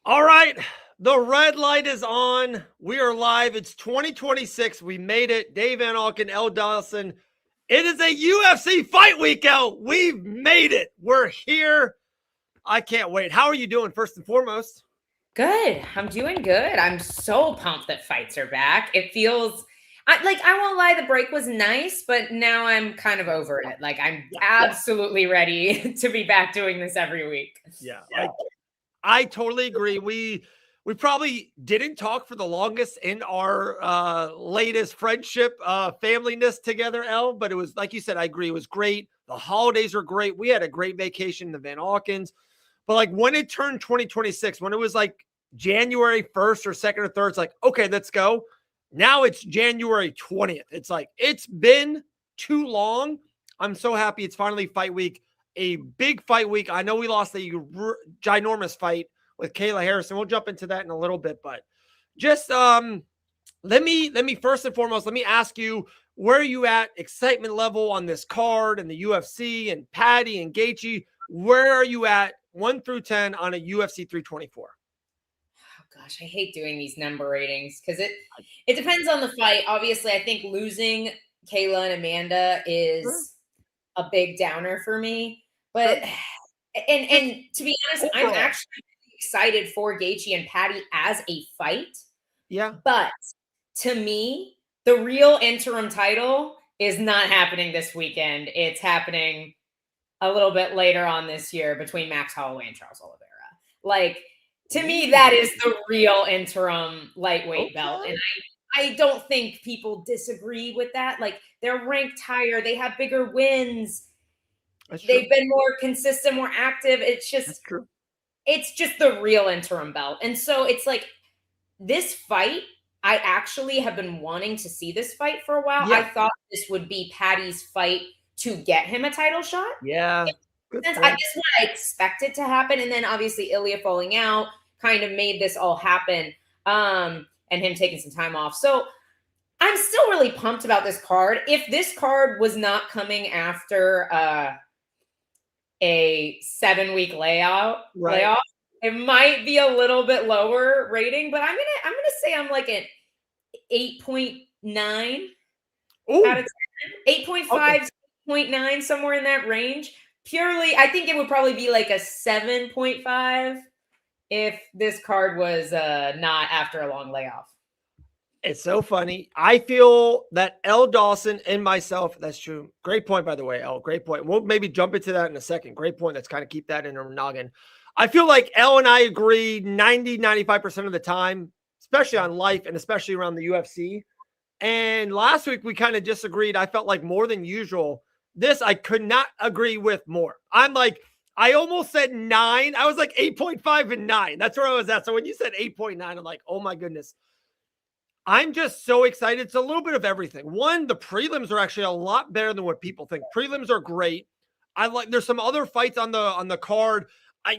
All right. The red light is on. We are live. It's 2026. We made it. Dave Van Auken, L. Dawson. It is a UFC fight week, L. We've made it. We're here. I can't wait. How are you doing, first and foremost? Good. I'm doing good. I'm so pumped that fights are back. It feels I won't lie, the break was nice, but now I'm kind of over it. Like I'm absolutely ready to be back doing this every week. Yeah. I totally agree. We probably didn't talk for the longest in our latest friendship, familyness together, El. But it was like you said, I agree. It was great. The holidays were great. We had a great vacation in the Van Auckens. But like when it turned 2026, when it was like January 1st or 2nd or 3rd, it's like, okay, let's go. Now it's January 20th. It's like, it's been too long. I'm so happy it's finally fight week, a big fight week. I know we lost a ginormous fight with Kayla Harrison. We'll jump into that in a little bit, but just let me first and foremost, let me ask you, where are you at excitement level on this card and the UFC and Patty and Gaethje? Where are you at 1 through 10 on a UFC 324? Oh gosh, I hate doing these number ratings because it depends on the fight. Obviously, I think losing Kayla and Amanda Sure. is a big downer for me. But Sure. and to be honest, I'm Overall. actually really excited for Gaethje and Patty as a fight. Yeah. But to me, the real interim title is not happening this weekend. It's happening a little bit later on this year between Max Holloway and Charles Oliveira. Like, to me, that is the real interim lightweight belt. Okay. And I don't think people disagree with that. Like, they're ranked higher, they have bigger wins, That's true. they've been more consistent, more active. That's true. It's just the real interim belt. And so it's like this fight, I actually have been wanting to see this fight for a while. I Yeah. thought this would be Patty's fight to get him a title shot. Yeah. Good I point. guess what I expected to happen, and then obviously Ilya falling out kind of made this all happen, and him taking some time off. So I'm still really pumped about this card. If this card was not coming after a 7-week layoff, it might be a little bit lower rating, but I'm gonna say I'm like an 8.9 out of 10, 8.5, Okay. 8.9, somewhere in that range. Purely, I think it would probably be like a 7.5 if this card was not after a long layoff. It's so funny. I feel that L. Dawson and myself, that's true. Great point, by the way, L. Great point. We'll maybe jump into that in a second. Great point. Let's kind of keep that in our noggin. I feel like L and I agree 95% of the time, especially on life and especially around the UFC. And last week we kind of disagreed. I felt like more than usual. This I could not agree with more. I'm like, I almost said 9. I was like 8.5 and 9. That's where I was at. So when you said 8.9, I'm like, oh my goodness. I'm just so excited. It's a little bit of everything. One, the prelims are actually a lot better than what people think. Prelims are great. I like there's some other fights on the card.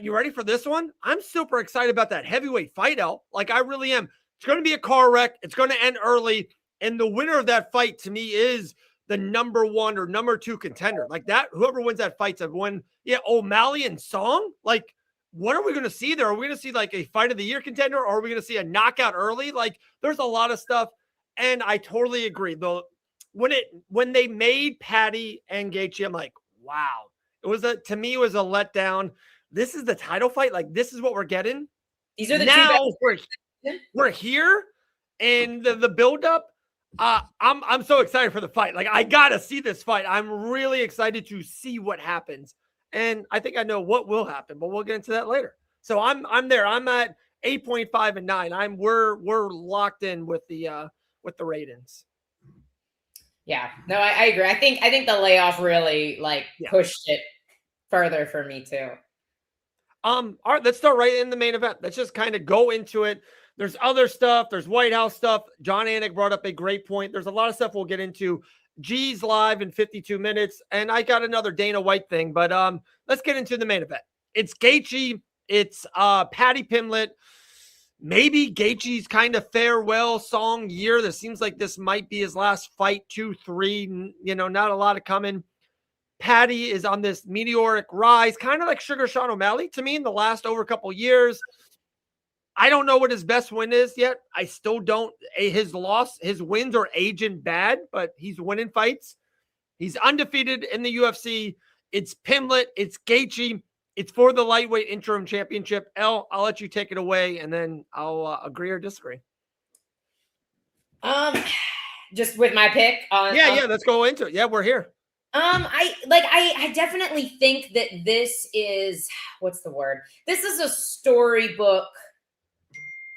You ready for this one? I'm super excited about that heavyweight fight, El. Like I really am. It's going to be a car wreck. It's going to end early. And the winner of that fight to me is the number 1 or number 2 contender. Like that, whoever wins that fight's have won. Yeah, O'Malley and Song. Like, what are we going to see there? Are we going to see like a fight of the year contender, or are we going to see a knockout early? Like, there's a lot of stuff, and I totally agree. Though, when they made Patty and Gaethje, I'm like, wow. To me, it was a letdown. This is the title fight. Like, this is what we're getting. These are the Now two best. we're here, and the buildup. I'm so excited for the fight. Like, I gotta see this fight. I'm really excited to see what happens. And I think I know what will happen, but we'll get into that later. So I'm there. I'm at 8.5 and 9. We're locked in with the ratings. Yeah, no, I agree. I think the layoff really Yeah. pushed it further for me too. All right, let's start right in the main event. Let's just kind of go into it. There's other stuff. There's White House stuff. John Anik brought up a great point. There's a lot of stuff we'll get into. G's live in 52 minutes, and I got another Dana White thing, but let's get into the main event. It's Gaethje. It's Patty Pimblett. Maybe Gaethje's kind of farewell song year. This seems like this might be his last fight, 2-3. Not a lot of coming. Patty is on this meteoric rise, kind of like Sugar Sean O'Malley to me in the last over a couple years. I don't know what his best win is yet. I still don't. His wins are aging bad, but he's winning fights. He's undefeated in the UFC. It's Pimblett. It's Gaethje. It's for the lightweight interim championship. I'll let you take it away, and then I'll agree or disagree. Just with my pick. Yeah. Let's go into it. Yeah, we're here. I definitely think that this is, what's the word? This is a storybook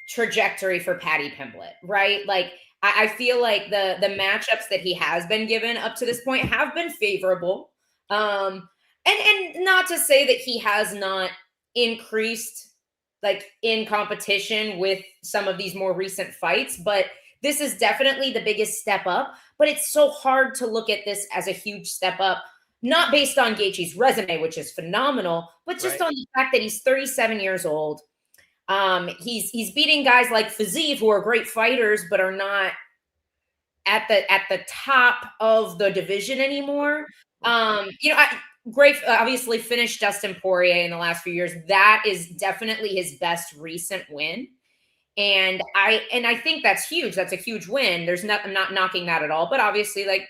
trajectory for Paddy Pimblett, right? Like, I feel like the matchups that he has been given up to this point have been favorable. And not to say that he has not increased like in competition with some of these more recent fights, but this is definitely the biggest step up. But it's so hard to look at this as a huge step up, not based on Gaethje's resume, which is phenomenal, but just on the fact that he's 37 years old. He's beating guys like Fiziev, who are great fighters, but are not at the top of the division anymore. Great, obviously finished Dustin Poirier in the last few years. That is definitely his best recent win. And I think that's huge. That's a huge win. I'm not knocking that at all. But obviously, like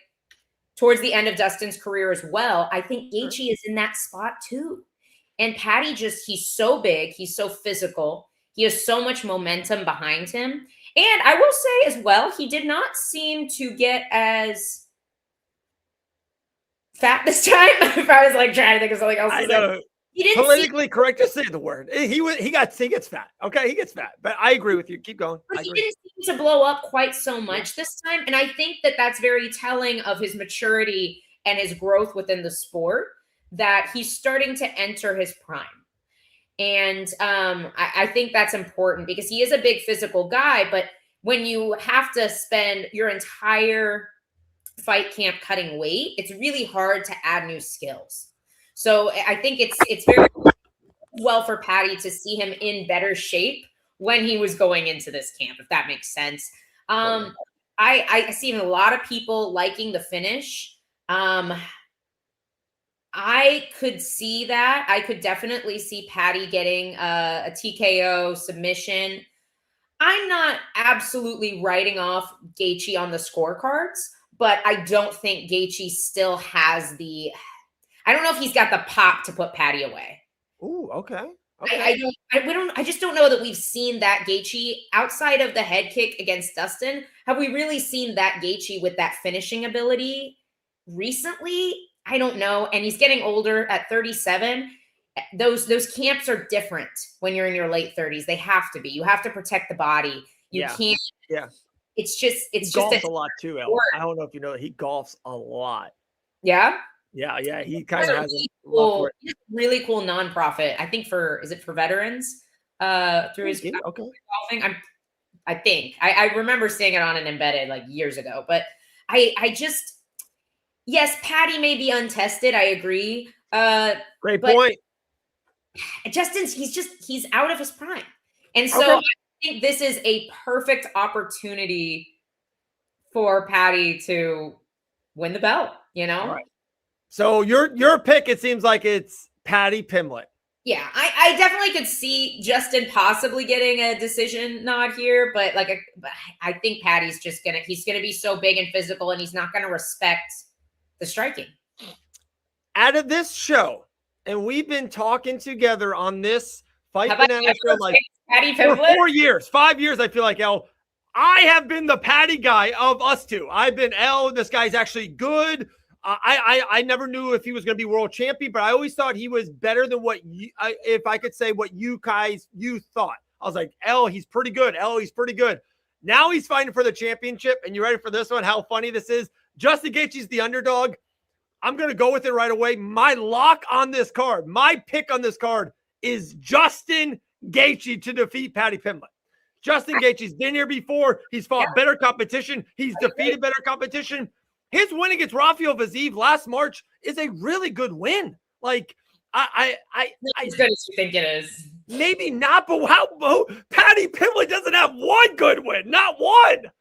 towards the end of Dustin's career as well, I think Gaethje is in that spot too. And Paddy he's so big. He's so physical. He has so much momentum behind him. And I will say as well, he did not seem to get as fat this time. If I was like trying to think of something else. I know. He didn't politically correct to say the word. He gets fat. Okay, he gets fat. But I agree with you. Keep going. He didn't seem to blow up quite so much this time, and I think that that's very telling of his maturity and his growth within the sport. That he's starting to enter his prime, and I think that's important because he is a big physical guy. But when you have to spend your entire fight camp cutting weight, it's really hard to add new skills. So I think it's very well for Paddy to see him in better shape when he was going into this camp, if that makes sense. I see a lot of people liking the finish. I could see that. I could definitely see Paddy getting a TKO submission. I'm not absolutely writing off Gaethje on the scorecards, but I don't think Gaethje still has I don't know if he's got the pop to put Paddy away. Ooh, okay. I just don't know that we've seen that Gaethje outside of the head kick against Dustin. Have we really seen that Gaethje with that finishing ability recently? I don't know. And he's getting older at 37. Those camps are different when you're in your late 30s. They have to be. You have to protect the body. You can't. Yeah. It's just golfs a lot too, El. I don't know if you know that he golfs a lot. Yeah. Yeah. He kind of has really cool nonprofit. I think is it for veterans? Through his golfing. I think I remember seeing it on an embedded like years ago. But I just yes, Paddy may be untested. I agree. Great point. Justin's he's out of his prime, and so I think this is a perfect opportunity for Paddy to win the belt. You know. All right. So your pick, it seems like it's Paddy Pimblett. Yeah, I definitely could see Justin possibly getting a decision nod here, but I think Paddy's he's gonna be so big and physical, and he's not gonna respect the striking. Out of this show, and we've been talking together on this Fight Banana show like Paddy for 4 years, 5 years. I feel like El, I have been the Paddy guy of us two. I've been El. This guy's actually good. I never knew if he was going to be world champion, but I always thought he was better than what if I could say what you thought. I was like, he's pretty good. He's pretty good. Now he's fighting for the championship, and you ready for this one? How funny this is. Justin Gaethje's the underdog. I'm going to go with it right away. My lock on this card, my pick on this card is Justin Gaethje to defeat Paddy Pimblett. Justin Gaethje's been here before. He's fought better competition. He's defeated better competition. His win against Rafael Fiziev last March is a really good win. Like, I as good as you think it is. Maybe not, but Paddy Pimblett doesn't have one good win, not one.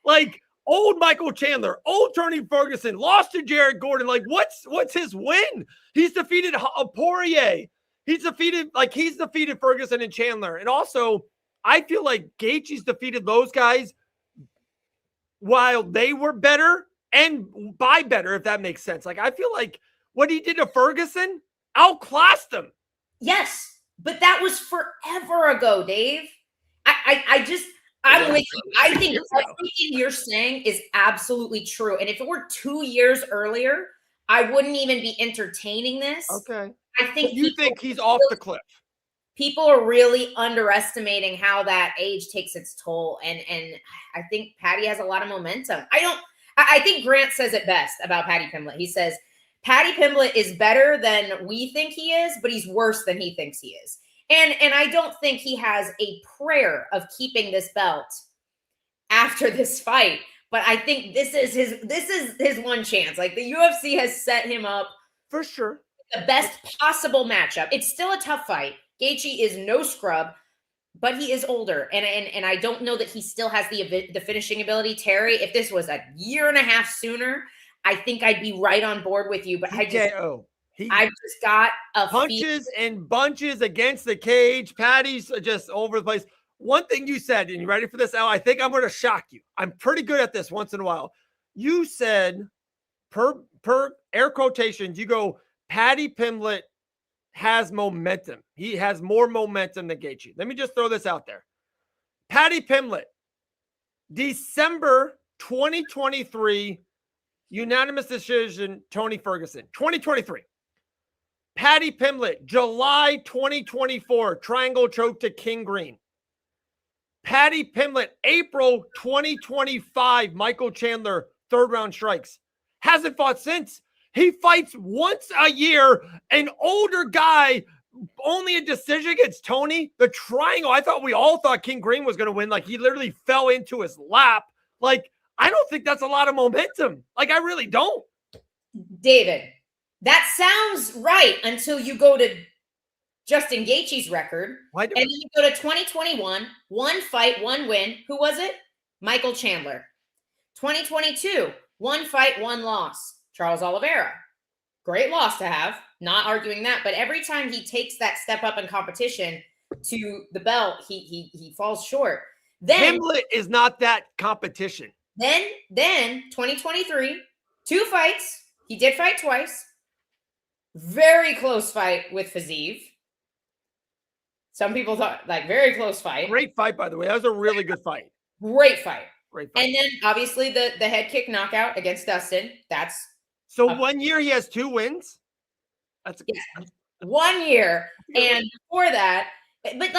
Like old Michael Chandler, old Tony Ferguson, lost to Jared Gordon. Like, what's his win? He's defeated Poirier. He's defeated Ferguson and Chandler, and also I feel like Gaethje's defeated those guys while they were better and by better, if that makes sense. Like, I feel like what he did to Ferguson outclassed him. Yes, but that was forever ago, Dave. I'm with you. I think everything you're saying is absolutely true. And if it were 2 years earlier, I wouldn't even be entertaining this. Okay. I think but you think he's off the cliff. People are really underestimating how that age takes its toll. And I think Paddy has a lot of momentum. I think Grant says it best about Paddy Pimblett. He says, Paddy Pimblett is better than we think he is, but he's worse than he thinks he is. And I don't think he has a prayer of keeping this belt after this fight. But I think this is his one chance. Like, the UFC has set him up for sure. The best possible matchup. It's still a tough fight. Gaethje is no scrub, but he is older. And I don't know that he still has the finishing ability. Terry, if this was a year and a half sooner, I think I'd be right on board with you. But I've just got a punches and bunches against the cage. Paddy's just over the place. One thing you said, and you ready for this, Al? I think I'm going to shock you. I'm pretty good at this once in a while. You said, per air quotations, you go, Paddy Pimblett has momentum. He has more momentum than Gaethje. Let me just throw this out there. Paddy Pimblett, December 2023, unanimous decision, Tony Ferguson. 2023. Paddy Pimblett, July 2024, triangle choke to King Green. Paddy Pimblett, April 2025, Michael Chandler, third round strikes. Hasn't fought since. He fights once a year, an older guy, only a decision against Tony. The triangle, I thought we all thought King Green was going to win. Like, he literally fell into his lap. Like, I don't think that's a lot of momentum. Like, I really don't. David, that sounds right until you go to Justin Gaethje's record. And then you go to 2021, one fight, one win. Who was it? Michael Chandler. 2022, one fight, one loss. Charles Oliveira. Great loss to have. Not arguing that. But every time he takes that step up in competition to the belt, he falls short. Then Pimblett is not that competition. Then 2023, 2 fights. He did fight twice. Very close fight with Fiziev. Some people thought, like, very close fight. Great fight, by the way. That was a really good fight. Great fight. Great fight. And then, obviously, the head kick knockout against Dustin. That's so 1 year he has 2 wins. That's 1 year. And before that, but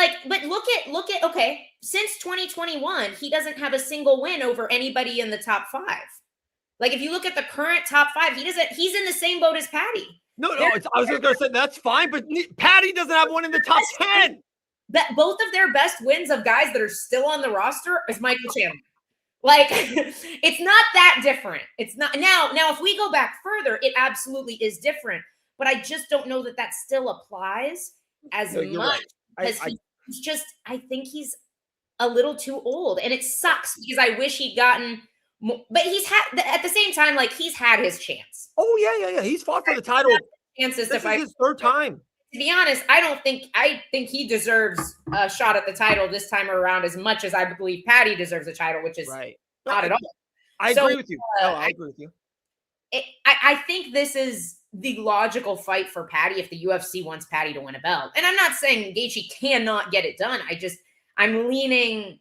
look at okay, since 2021, he doesn't have a single win over anybody in the top 5. Like, if you look at the current top 5, he's in the same boat as Paddy. No, I was just going to say that's fine, but Paddy doesn't have one in the top 10. That both of their best wins of guys that are still on the roster is Michael Chandler. Like, it's not that different. It's not now. If we go back further, it absolutely is different. But I just don't know that still applies as much because he's just. I think he's a little too old, and it sucks because I wish he'd gotten. But he's had at the same time, like, he's had his chance. Oh yeah. He's fought for the title. Chances this is his 3rd time. To be honest, I think he deserves a shot at the title this time around as much as I believe Paddy deserves a title, which is not at all. I agree with you. I agree with you. I think this is the logical fight for Paddy if the UFC wants Paddy to win a belt. And I'm not saying Gaethje cannot get it done. I'm leaning.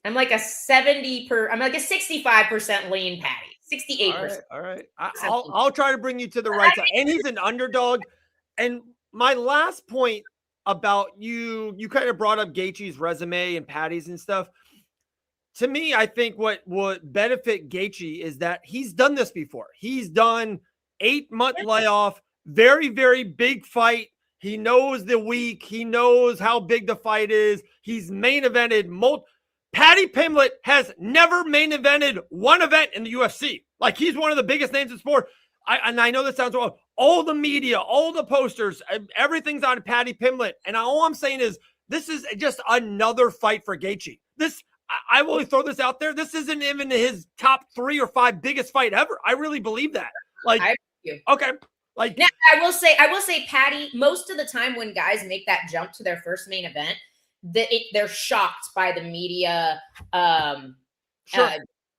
I'm like a 65% lean Paddy, 68%. All right. I'll try to bring you to the right side. And he's an underdog. And my last point about you kind of brought up Gaethje's resume and Paddy's and stuff. To me, I think what would benefit Gaethje is that he's done this before. He's done 8-month layoff, very, very big fight. He knows the week. He knows how big the fight is. He's main evented Paddy Pimblett has never main evented one event in the UFC. Like, he's one of the biggest names in sport. I know this sounds wrong. All the media, all the posters, everything's on Paddy Pimblett. And all I'm saying is this is just another fight for Gaethje. I will throw this out there. This isn't even his top 3 or 5 biggest fight ever. I really believe that. Like, okay. Like, now, I will say, Paddy, most of the time when guys make that jump to their first main event, they're shocked by the media Sure.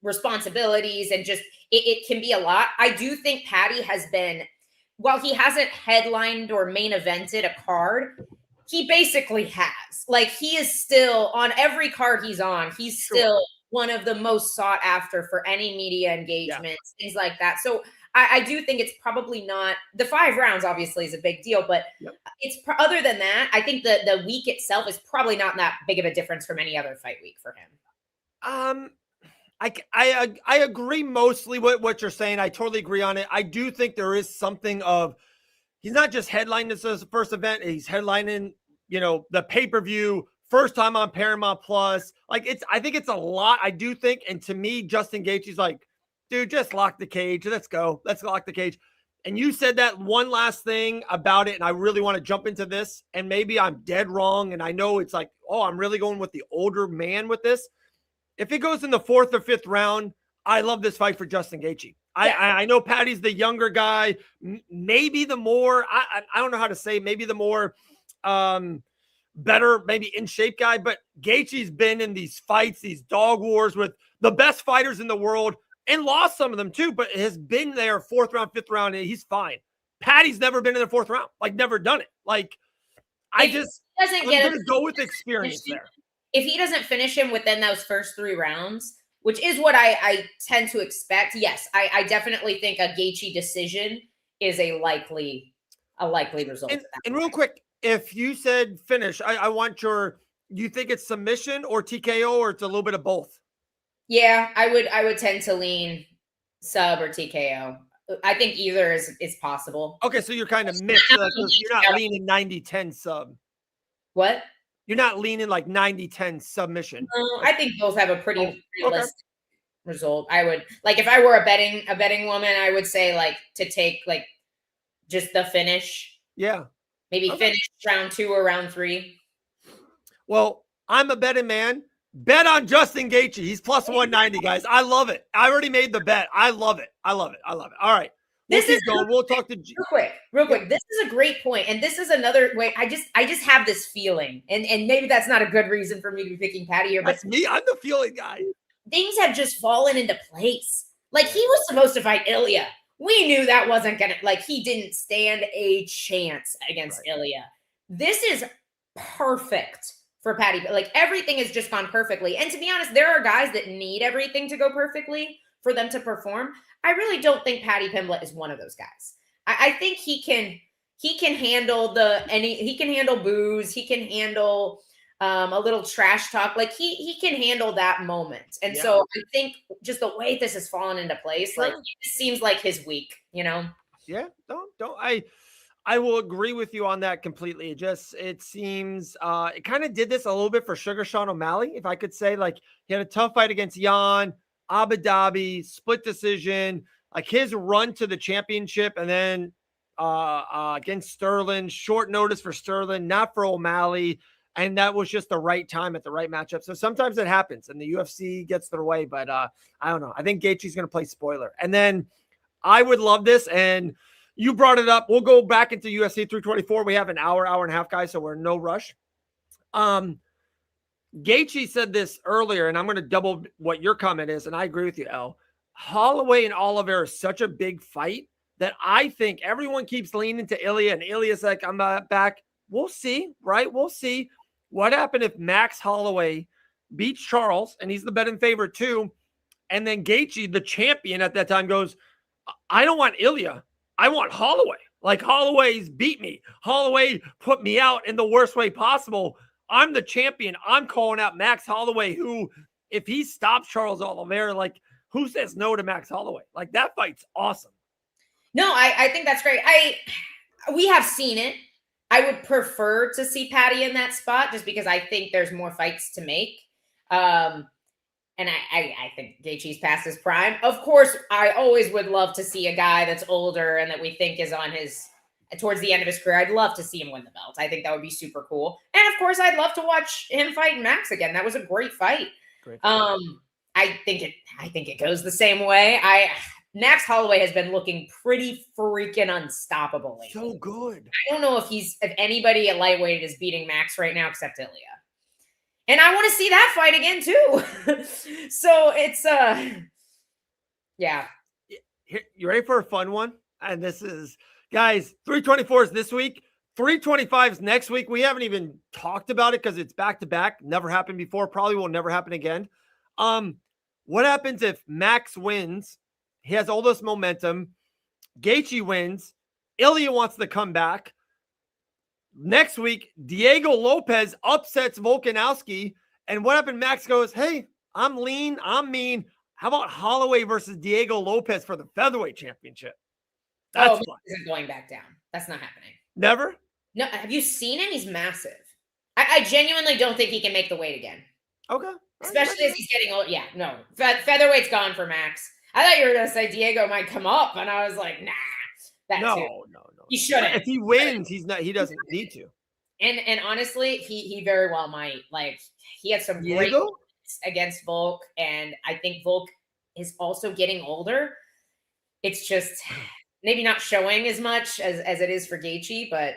responsibilities, and just it can be a lot. I do think Patty has been, while he hasn't headlined or main evented a card, he basically has. Like, he is still on every card he's on. He's still one of the most sought after for any media engagements, things like that. So I do think it's probably not, the 5 rounds obviously is a big deal, but it's other than that, I think the week itself is probably not that big of a difference from any other fight week for him. I agree mostly with what you're saying. I totally agree on it. I do think there is something of, he's not just headlining this as a first event. He's headlining, the pay-per-view, first time on Paramount Plus. Like, I think it's a lot. I do think. And to me, Justin Gaethje's like, dude, just lock the cage. Let's go. Let's lock the cage. And you said that one last thing about it, and I really want to jump into this, and maybe I'm dead wrong. And I know it's like, oh, I'm really going with the older man with this. If it goes in the 4th or 5th round, I love this fight for Justin Gaethje. I know Patty's the younger guy, maybe the more, I don't know how to say, maybe the more better, maybe in shape guy, but Gaethje's been in these fights, these dog wars with the best fighters in the world, and lost some of them too, but has been there 4th round, 5th round, and he's fine. Patty's never been in the 4th round, like never done it. Like, I'm going to go with experience there. If he doesn't finish him within those first 3 rounds, which is what I tend to expect, yes, I definitely think a Gaethje decision is a likely result. And real quick, if you said finish, I want you think it's submission or TKO, or it's a little bit of both? Yeah, I would tend to lean sub or TKO. I think either is possible. Okay, so you're kind of mixed. You're not leaning 90-10 sub. What? You're not leaning like 90-10 submission. No, I think both have a pretty realistic result. I would, like, if I were a betting woman, I would say like to take like just the finish. Yeah. Maybe finish round 2 or round 3. Well, I'm a betting man. Bet on Justin Gaethje. He's plus 190, guys. I love it. I already made the bet. I love it. I love it. I love it. All right. We'll talk to real quick. This is a great point, and this is another way. I just have this feeling, and maybe that's not a good reason for me to be picking Patty here. That's me. I'm the feeling guy. Things have just fallen into place. Like, he was supposed to fight Ilya. We knew that wasn't gonna. Like, he didn't stand a chance against Ilya. This is perfect for Patty. Like, everything has just gone perfectly. And to be honest, there are guys that need everything to go perfectly for them to perform. I really don't think Patty Pimblett is one of those guys. I think he can handle he can handle booze. He can handle a little trash talk. Like, he can handle that moment. And so I think just the way this has fallen into place, like, it seems like his week, Yeah. I will agree with you on that completely. It seems it kind of did this a little bit for Sugar Sean O'Malley, if I could say. Like, he had a tough fight against Jan, Abu Dhabi, split decision, like his run to the championship, and then against Sterling, short notice for Sterling, not for O'Malley, and that was just the right time at the right matchup. So sometimes it happens, and the UFC gets their way, but I don't know. I think Gaethje's going to play spoiler. And then I would love this, and you brought it up. We'll go back into UFC 324. We have an hour and a half, guys, so we're in no rush. Gaethje said this earlier, and I'm going to double what your comment is, and I agree with you, El. Holloway and Oliveira is such a big fight that I think everyone keeps leaning to Ilya, and Ilya's like, I'm back. We'll see, right? We'll see. What happened if Max Holloway beats Charles, and he's the betting favorite too, and then Gaethje, the champion at that time, goes, I don't want Ilya. I want Holloway. Like, Holloway's beat me. Holloway put me out in the worst way possible. I'm the champion. I'm calling out Max Holloway, who, if he stops Charles Oliveira, like, who says no to Max Holloway? Like, that fight's awesome. No, I think that's great. We have seen it. I would prefer to see Patty in that spot just because I think there's more fights to make. And I think Gaethje's past his prime. Of course, I always would love to see a guy that's older and that we think is on towards the end of his career. I'd love to see him win the belt. I think that would be super cool. And of course, I'd love to watch him fight Max again. That was a great fight. I think it goes the same way. Max Holloway has been looking pretty freaking unstoppable lately. So good. I don't know if anybody at lightweight is beating Max right now except Ilya. And I want to see that fight again too. So it's yeah. You ready for a fun one? And this is, guys, 324s this week, 325s next week. We haven't even talked about it because it's back to back. Never happened before. Probably will never happen again. What happens if Max wins? He has all this momentum. Gaethje wins. Ilya wants to come back. Next week, Diego Lopez upsets Volkanovski. And what happened? Max goes, hey, I'm lean. I'm mean. How about Holloway versus Diego Lopez for the featherweight championship? That's fun. Isn't going back down. That's not happening. Never? No. Have you seen him? He's massive. I genuinely don't think he can make the weight again. Okay. Especially as he's getting old. Yeah, no. Featherweight's gone for Max. I thought you were going to say Diego might come up, and I was like, nah. No. He shouldn't. If he wins, he doesn't need to. And honestly, he very well might. Like, he had some great against Volk, and I think Volk is also getting older. It's just maybe not showing as much as it is for Gaethje, but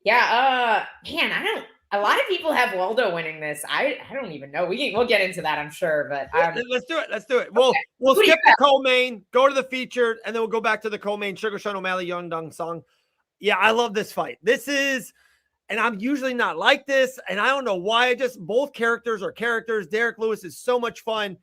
yeah, man, a lot of people have Waldo winning this. I don't even know. We'll get into that, I'm sure, but let's do it. We'll skip the co-main, go to the featured, and then we'll go back to the co-main. Sugar Sean O'Malley, Young Dong Song. Yeah, I love this fight. This is, and I'm usually not like this, and I don't know why. Both characters are characters. Derek Lewis is so much fun.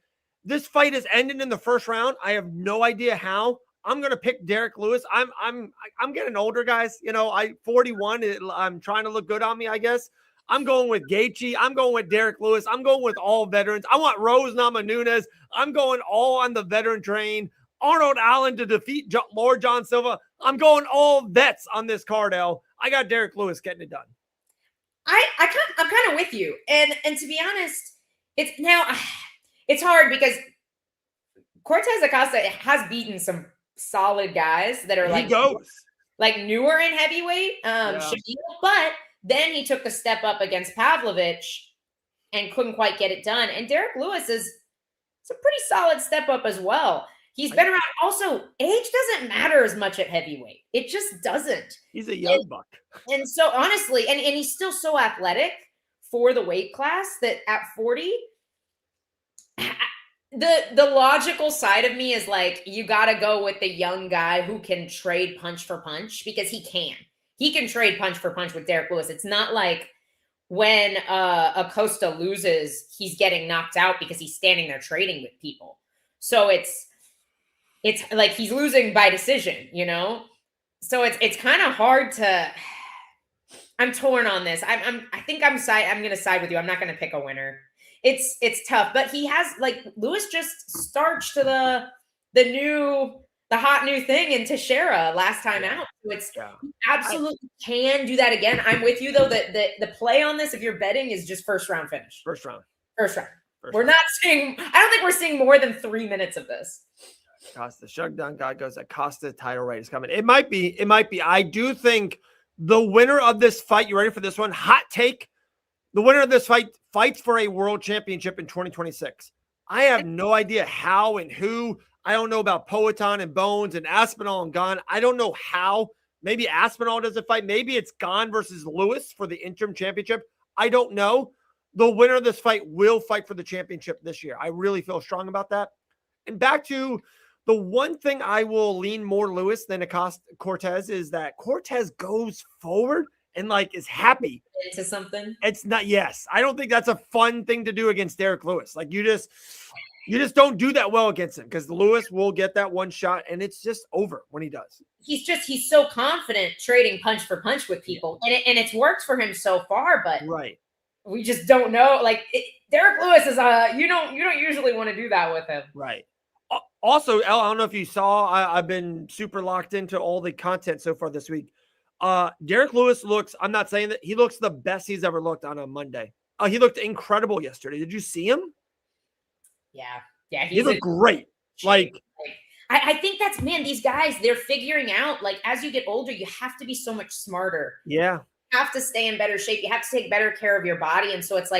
This fight is ending in the first round. I have no idea how. I'm gonna pick Derek Lewis. I'm getting older, guys. You know, 41. I'm trying to look good on me, I guess. I'm going with Gaethje. I'm going with Derek Lewis. I'm going with all veterans. I want Rose Namajunas. I'm going all on the veteran train. Arnold Allen to defeat Lord John Silva. I'm going all vets on this card, L. I got Derek Lewis getting it done. I'm kind of with you. And to be honest, it's hard because Cortez Acosta has beaten some solid guys that are like newer in heavyweight, but then he took a step up against Pavlovich and couldn't quite get it done. And Derek Lewis is a pretty solid step up as well. He's been around. Also, age doesn't matter as much at heavyweight. It just doesn't. He's a young buck. And so honestly, and he's still so athletic for the weight class that at 40, the logical side of me is like, you got to go with the young guy who can trade punch for punch, because he can trade punch for punch with Derek Lewis. It's not like when Acosta loses, he's getting knocked out because he's standing there trading with people. So it's like he's losing by decision, you know? So it's kind of hard to, I'm torn on this. I think I'm going to side with you. I'm not going to pick a winner. It's tough, but he has, like, Lewis just starched to the hot new thing in Teixeira last time out. So he absolutely can do that again. I'm with you though, that the play on this, if you're betting, is just first round finish. First round. We're not seeing, I don't think we're seeing more than 3 minutes of this. Costa, Shugdown God goes, Acosta title right is coming. It might be. I do think the winner of this fight, you ready for this one? Hot take. The winner of this fight fights for a world championship in 2026. I have no idea how and who. I don't know about Poatan and Bones and Aspinall and Gane. I don't know how. Maybe Aspinall doesn't fight. Maybe it's Gane versus Lewis for the interim championship. I don't know. The winner of this fight will fight for the championship this year. I really feel strong about that. And back to the one thing I will lean more Lewis than Cortez is that Cortez goes forward and is happy into something. It's not. Yes, I don't think that's a fun thing to do against Derek Lewis. Like you just don't do that well against him, because Lewis will get that one shot and it's just over when he does. He's so confident trading punch for punch with people, and it's worked for him so far. But we just don't know. Derek Lewis is you don't usually want to do that with him. Right. Also, Elle, I don't know if you saw, I've been super locked into all the content so far this week. Derek Lewis looks, I'm not saying that he looks the best he's ever looked on a Monday. He looked incredible yesterday. Did you see him? Yeah. He looked great. I think that's, man, these guys, they're figuring out, as you get older, you have to be so much smarter. Yeah. You have to stay in better shape. You have to take better care of your body. And so it's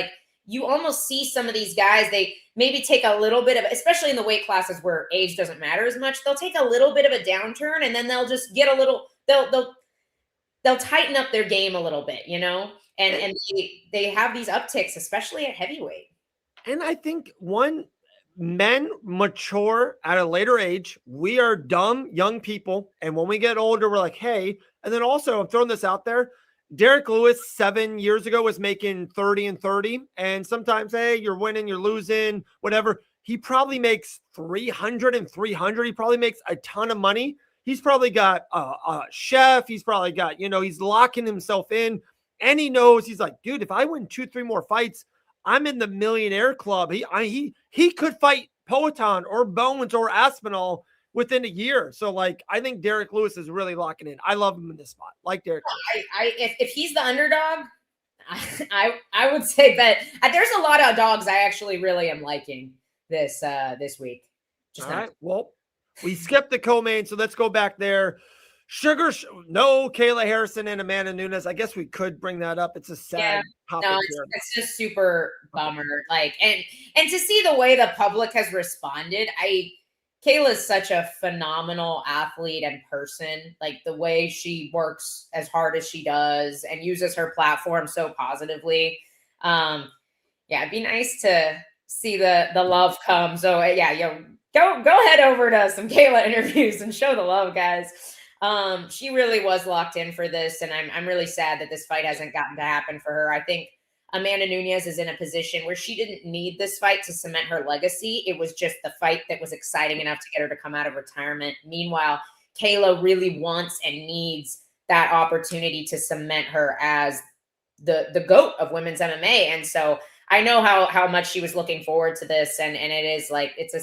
you almost see some of these guys, they maybe take a little bit of, especially in the weight classes where age doesn't matter as much, they'll take a little bit of a downturn, and then they'll just get a little, they'll tighten up their game a little bit, you know? and they have these upticks, especially at heavyweight. And I think men mature at a later age. We are dumb young people. And when we get older, we're like, hey, and then also I'm throwing this out there. Derek Lewis 7 years ago was making 30 and 30. And sometimes, hey, you're winning, you're losing, whatever. He probably makes 300 and 300. He probably makes a ton of money. He's probably got a chef. He's probably got, he's locking himself in. And he knows, he's like, dude, if I win 2-3 more fights, I'm in the millionaire club. He could fight Poatan or Bones or Aspinall within a year. So, like, I think Derek Lewis is really locking in. I love him in this spot. Like Derek Lewis. If he's the underdog, I would say that there's a lot of dogs I actually really am liking this week. All right. Well, we skipped the co-main, so let's go back there. No Kayla Harrison and Amanda Nunes. I guess we could bring that up. It's a sad topic here. It's just super bummer. Like, and to see the way the public has responded, Kayla's such a phenomenal athlete and person. Like, the way she works as hard as she does and uses her platform so positively. It'd be nice to see the love come. So go head over to some Kayla interviews and show the love, guys. She really was locked in for this, and I'm really sad that this fight hasn't gotten to happen for her. I think Amanda Nunes is in a position where she didn't need this fight to cement her legacy. It was just the fight that was exciting enough to get her to come out of retirement. Meanwhile, Kayla really wants and needs that opportunity to cement her as the GOAT of women's MMA. And so I know how much she was looking forward to this, and it is like, it's a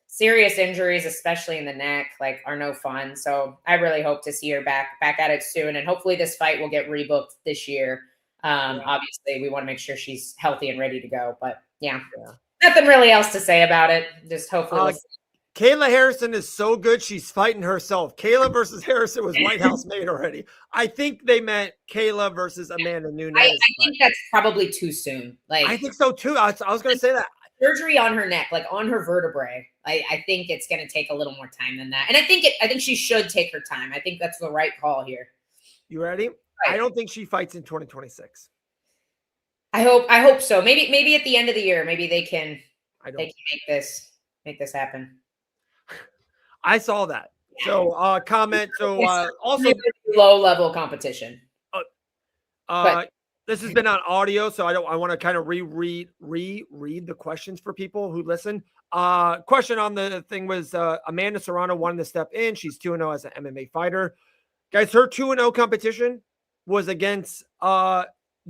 serious injuries, especially in the neck, like, are no fun. So I really hope to see her back at it soon. And hopefully this fight will get rebooked this year. Obviously we want to make sure she's healthy and ready to go, but nothing really else to say about it. Just hopefully Kayla Harrison is so good. She's fighting herself. Kayla versus Harrison was White House made already. I think they meant Kayla versus Amanda Nunes. I think that's probably too soon. Like, I think so too. I was going to say that. Surgery on her neck, like on her vertebrae. I think it's going to take a little more time than that. And I think she should take her time. I think that's the right call here. You ready? Right. I don't think she fights in 2026. I hope so. Maybe at the end of the year, maybe they can make this happen. I saw that. So comment. So also low level competition. This has been on audio, so I want to kind of reread the questions for people who listen. Question on the thing was Amanda Serrano wanted to step in. She's 2-0 as an MMA fighter. Guys, her 2-0 competition was against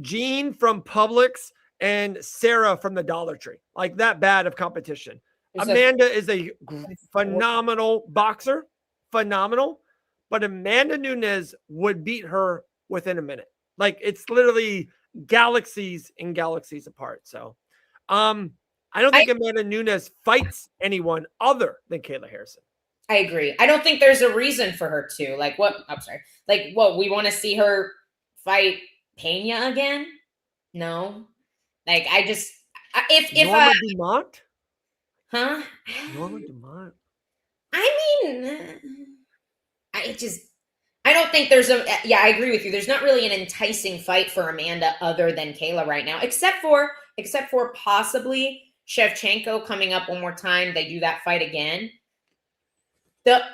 Jean from Publix and Sarah from the Dollar Tree. Like, that bad of competition. Amanda is a phenomenal boxer, phenomenal, but Amanda Nunes would beat her within a minute. Like, it's literally galaxies and galaxies apart. So I don't think Amanda Nunes fights anyone other than Kayla Harrison. I agree. I don't think there's a reason for her to. Like, what? I'm sorry. Like, what? We want to see her fight Pena again? No. Like, if Norma Dumont? Huh? Norma Dumont. I mean, I don't think there's I agree with you. There's not really an enticing fight for Amanda other than Kayla right now, except for possibly Shevchenko coming up one more time. They do that fight again.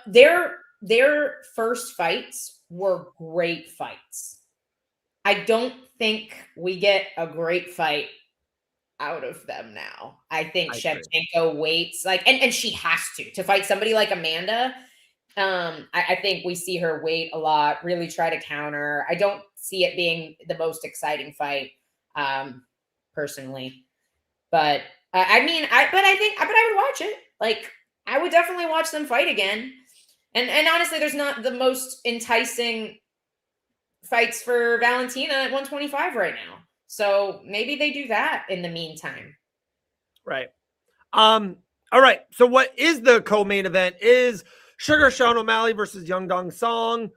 Their first fights were great fights. I don't think we get a great fight out of them now. I think Shevchenko waits, like, and she has to fight somebody like Amanda. I think we see her wait a lot, really try to counter. I don't see it being the most exciting fight, personally. But I would watch it. Like, I would definitely watch them fight again. And honestly, there's not the most enticing fights for Valentina at 125 right now. So maybe they do that in the meantime. Right. All right. So what is the co-main event is Sugar Sean O'Malley versus Young Dong Song.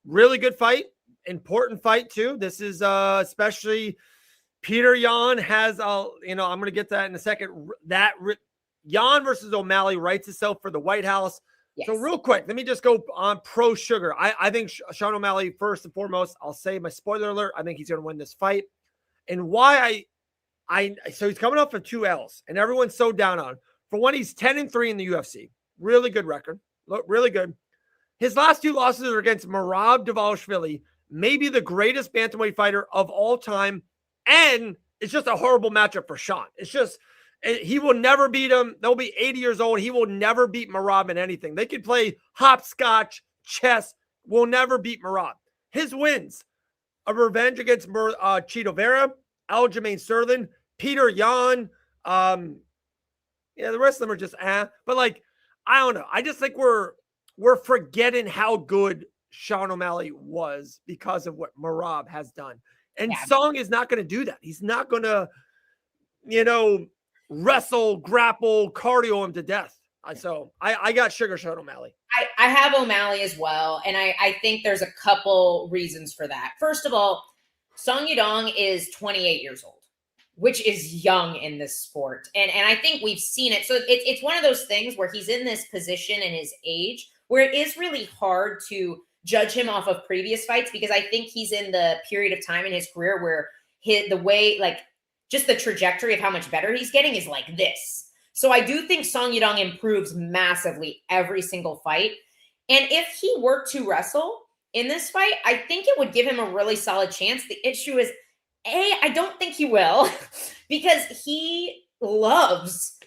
Really good fight. Important fight too. This is especially Peter Yan has I'm going to get to that in a second. Yan versus O'Malley writes itself for the White House. So Yes. real quick, let me just go on pro Sugar. I think Sean O'Malley, first and foremost, I'll say my spoiler alert, I think he's going to win this fight. And why so he's coming off of 2 L's, and everyone's so down on him. For one, he's 10-3 in the UFC. Really good record. Look, really good. His last 2 losses are against Merab Dvalishvili, maybe the greatest bantamweight fighter of all time. And it's just a horrible matchup for Sean. It's just, he will never beat him. They'll be 80 years old. He will never beat Merab in anything. They could play hopscotch, chess, will never beat Merab. His wins, a revenge against Chito Vera, Aljamain Sterling, Peter Yan. The rest of them are just but like, I don't know. I just think we're forgetting how good Sean O'Malley was because of what Merab has done. And Song is not going to do that. He's not going to, wrestle, grapple, cardio him to death. So I got Sugar Sean O'Malley. I have O'Malley as well. And I think there's a couple reasons for that. First of all, Song Yadong is 28 years old, which is young in this sport. And I think we've seen it. So it's one of those things where he's in this position and his age where it is really hard to judge him off of previous fights, because I think he's in the period of time in his career where the way, like, just the trajectory of how much better he's getting is like this. So I do think Song Yadong improves massively every single fight. And if he were to wrestle in this fight, I think it would give him a really solid chance. The issue is, I don't think he will, because he loves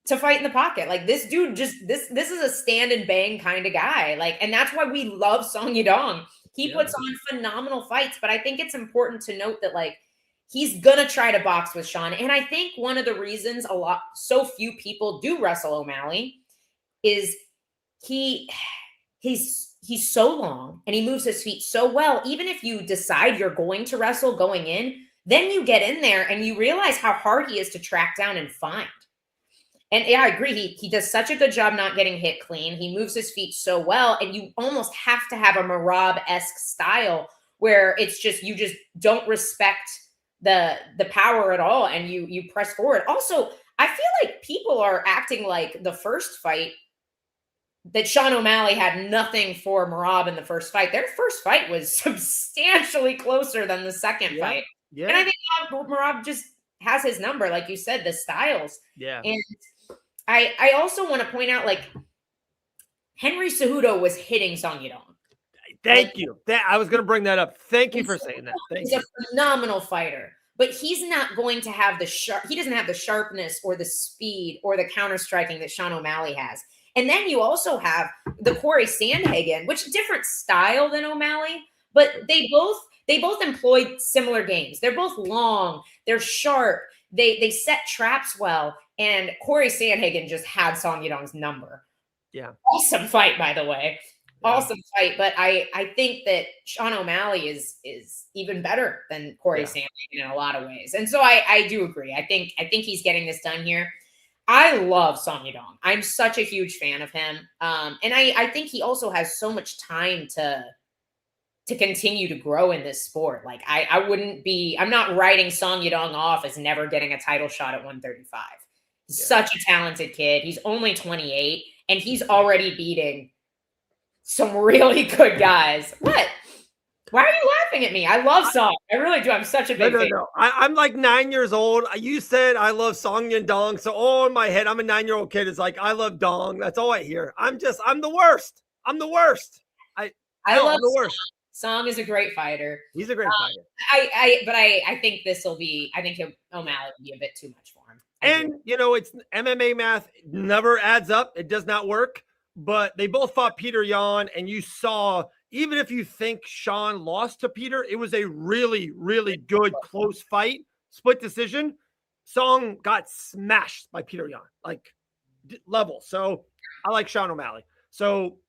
to fight in the pocket. Like, this dude this is a stand and bang kind of guy. Like, and that's why we love Song Yadong. He puts on phenomenal fights, but I think it's important to note that, like, he's gonna try to box with Sean. And I think one of the reasons so few people do wrestle O'Malley is he's so long and he moves his feet so well. Even if you decide you're going to wrestle going in, then you get in there and you realize how hard he is to track down and find. And yeah, I agree. He does such a good job not getting hit clean. He moves his feet so well, and you almost have to have a Merab-esque style where it's just, you just don't respect the power at all, and you press forward. Also, I feel like people are acting like the first fight that Sean O'Malley had nothing for Merab in the first fight. Their first fight was substantially closer than the second fight. Yeah. And I think Merab just has his number, like you said, the styles. Yeah. And I also want to point out, like, Henry Cejudo was hitting Song Yadong. Thank you. I was going to bring that up. Thank you for saying that. He's a phenomenal fighter, but he's not going to have he doesn't have the sharpness or the speed or the counter striking that Sean O'Malley has. And then you also have the Corey Sandhagen, which is a different style than O'Malley, but they both employed similar games. They're both long, they're sharp, they set traps well, and Corey Sandhagen just had Song Yadong's number. Yeah. Awesome fight, by the way. Yeah. Awesome fight. But I think that Sean O'Malley is even better than Corey Sandhagen in a lot of ways. And so I do agree. I think he's getting this done here. I love Song Yadong. I'm such a huge fan of him. And I think he also has so much time to continue to grow in this sport. Like, I'm not writing Song Yadong off as never getting a title shot at 135. He's such a talented kid. He's only 28 and he's already beating some really good guys. What? Why are you laughing at me? I love Song. I really do. I'm such a big fan. No. I'm like 9 years old. You said I love Song Yadong. So all in my head, I'm a 9-year-old kid. It's like, I love Dong. That's all I hear. I'm the worst. I'm the worst. I love the worst. Song is a great fighter. He's a great fighter. I think O'Malley would be a bit too much for him. And it's MMA math. It never adds up. It does not work. But they both fought Peter Yan, and you saw, even if you think Sean lost to Peter, it was a really, really good close fight, split decision. Song got smashed by Peter Yan, like level. So I like Sean O'Malley. So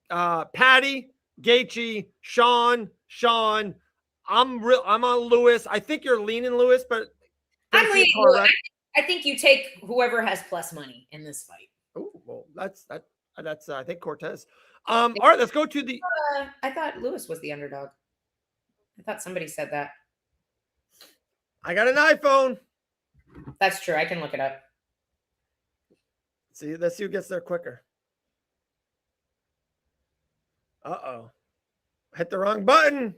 Patty, Gaethje, Sean. I'm on Lewis. I think you're leaning Lewis, but I'm leaning Lewis. I think you take whoever has plus money in this fight. Oh, well, that's I think Cortez. All right, let's go to the. I thought Lewis was the underdog. I thought somebody said that. I got an iPhone. That's true. I can look it up. See, let's see who gets there quicker. Uh-oh. Hit the wrong button.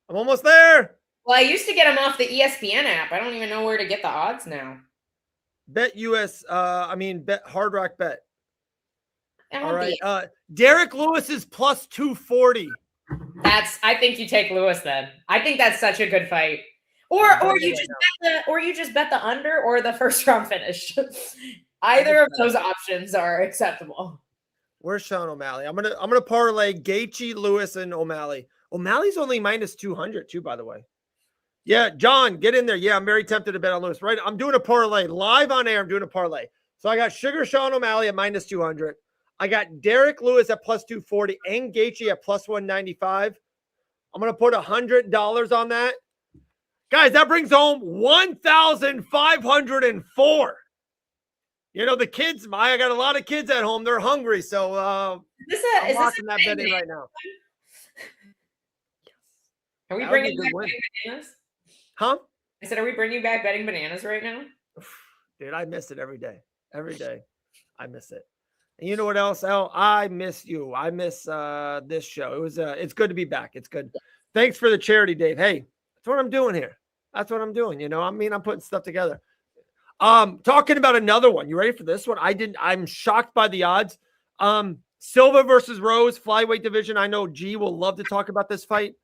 I'm almost there. Well, I used to get them off the ESPN app. I don't even know where to get the odds now. Bet US, bet Hard Rock Bet. All right. Be. Derek Lewis is plus 240. I think you take Lewis then. I think that's such a good fight. Or you just bet the under or the first round finish. Either of those options are acceptable. Where's Sean O'Malley? I'm gonna parlay Gaethje, Lewis, and O'Malley. O'Malley's only minus 200 too, by the way. Yeah, John, get in there. Yeah, I'm very tempted to bet on Lewis. Right, I'm doing a parlay live on air. I'm doing a parlay. So I got Sugar Sean O'Malley at minus 200. I got Derek Lewis at plus 240 and Gaethje at plus 195. I'm gonna put $100 on that. Guys, that brings home 1,504. You know, the kids, I got a lot of kids at home. They're hungry. So I'm watching that betting right now. Are we bringing back betting bananas? Huh? I said, are we bringing back betting bananas right now? Dude, I miss it every day. Every day. I miss it. And you know what else, El? I miss you. I miss this show. It's good to be back. It's good. Thanks for the charity, Dave. Hey, that's what I'm doing here. That's what I'm doing. You know, I'm putting stuff together. Talking about another one. You ready for this one? I'm shocked by the odds. Silva versus Rose, flyweight division. I know G will love to talk about this fight.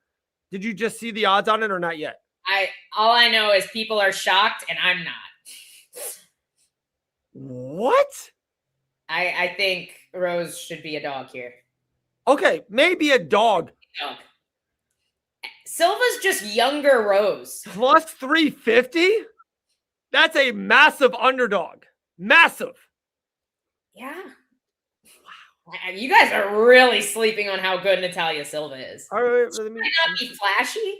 Did you just see the odds on it or not yet? All I know is people are shocked and I'm not. What? I think Rose should be a dog here. Okay, maybe a dog. Silva's just younger Rose. Plus 350? That's a massive underdog. Massive. Yeah. Wow. You guys are really sleeping on how good Natalia Silva is. All right. She might not be flashy,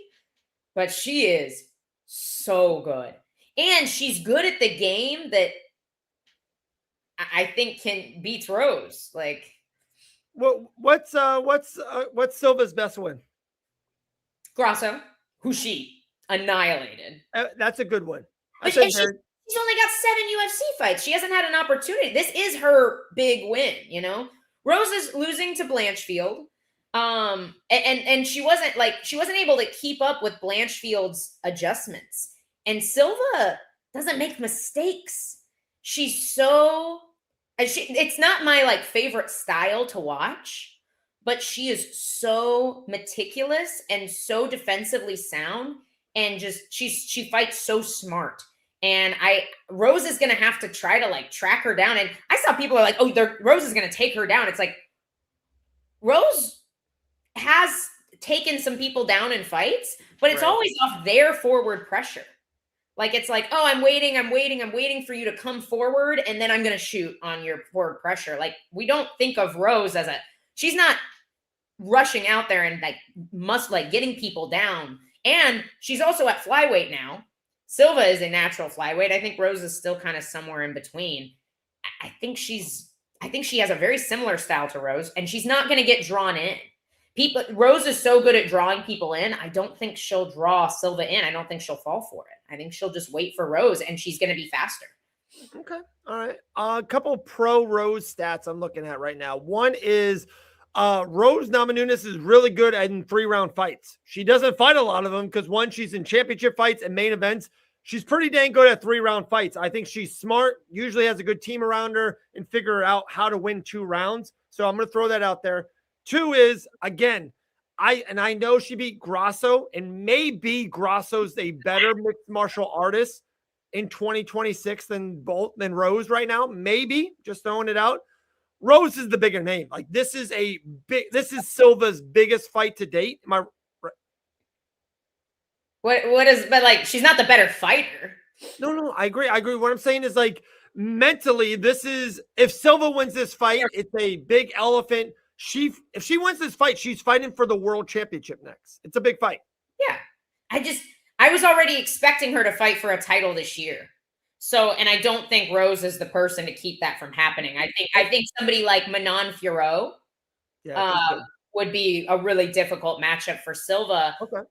but she is so good. And she's good at the game that I think beats Rose. Like, what's Silva's best win? Grasso, who she annihilated. That's a good one. But she's only got 7 UFC fights. She hasn't had an opportunity. This is her big win, you know? Rose is losing to Blanchfield. And she wasn't able to keep up with Blanchfield's adjustments. And Silva doesn't make mistakes. It's not my favorite style to watch, but she is so meticulous and so defensively sound, and she fights so smart. And Rose is going to have to try to track her down. And I saw people are like, oh, Rose is going to take her down. It's like, Rose has taken some people down in fights, but it's always off their forward pressure. It's like, oh, I'm waiting for you to come forward, and then I'm going to shoot on your forward pressure. We don't think of Rose as she's not rushing out there and getting people down. And she's also at flyweight now. Silva is a natural flyweight. I think Rose is still kind of somewhere in between. I think she has a very similar style to Rose, and she's not going to get drawn in. Rose is so good at drawing people in. I don't think she'll draw Silva in. I don't think she'll fall for it. I think she'll just wait for Rose, and she's going to be faster. Okay. All right. A couple pro Rose stats I'm looking at right now. One is Rose Namajunas is really good in 3-round fights. She doesn't fight a lot of them because, one, she's in championship fights and main events. She's pretty dang good at 3-round fights. I think she's smart, usually has a good team around her, and figure out how to win 2 rounds. So I'm going to throw that out there. 2 is, again, I know she beat Grasso, and maybe Grasso's a better mixed martial artist in 2026 than Rose right now. Maybe, just throwing it out. Rose is the bigger name. This is Silva's biggest fight to date. Am I right? She's not the better fighter. No, I agree. What I'm saying is mentally, if Silva wins this fight, it's a big elephant. If she wins this fight, she's fighting for the world championship next. It's a big fight. Yeah. I was already expecting her to fight for a title this year. So, and I don't think Rose is the person to keep that from happening. I think somebody like Manon Fiorot would be a really difficult matchup for Silva. Okay.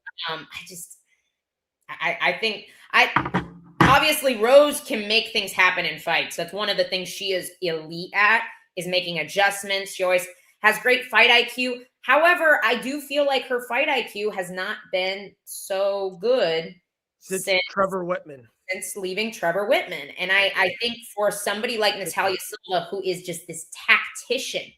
I think obviously Rose can make things happen in fights. That's one of the things she is elite at, is making adjustments. She always has great fight IQ. However, I do feel like her fight IQ has not been so good Since Trevor Whitman. Since leaving Trevor Whitman. And I think for somebody like Natalia Silva, who is just this tactician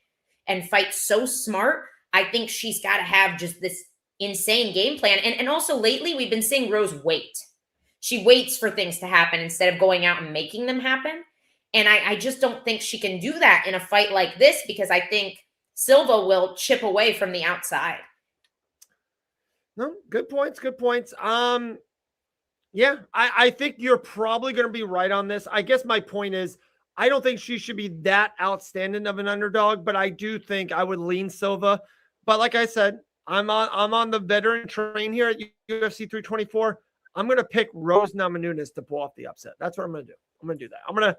and fights so smart, I think she's got to have just this insane game plan. And also lately, we've been seeing Rose wait. She waits for things to happen instead of going out and making them happen. And I just don't think she can do that in a fight like this, because I think Silva will chip away from the outside. No, good points. Good points. Yeah, I think you're probably going to be right on this. I guess my point is, I don't think she should be that outstanding of an underdog, but I do think I would lean Silva. But like I said, I'm on the veteran train here at UFC 324. I'm going to pick Rose Namajunas to pull off the upset. That's what I'm going to do. I'm going to do that. I'm going to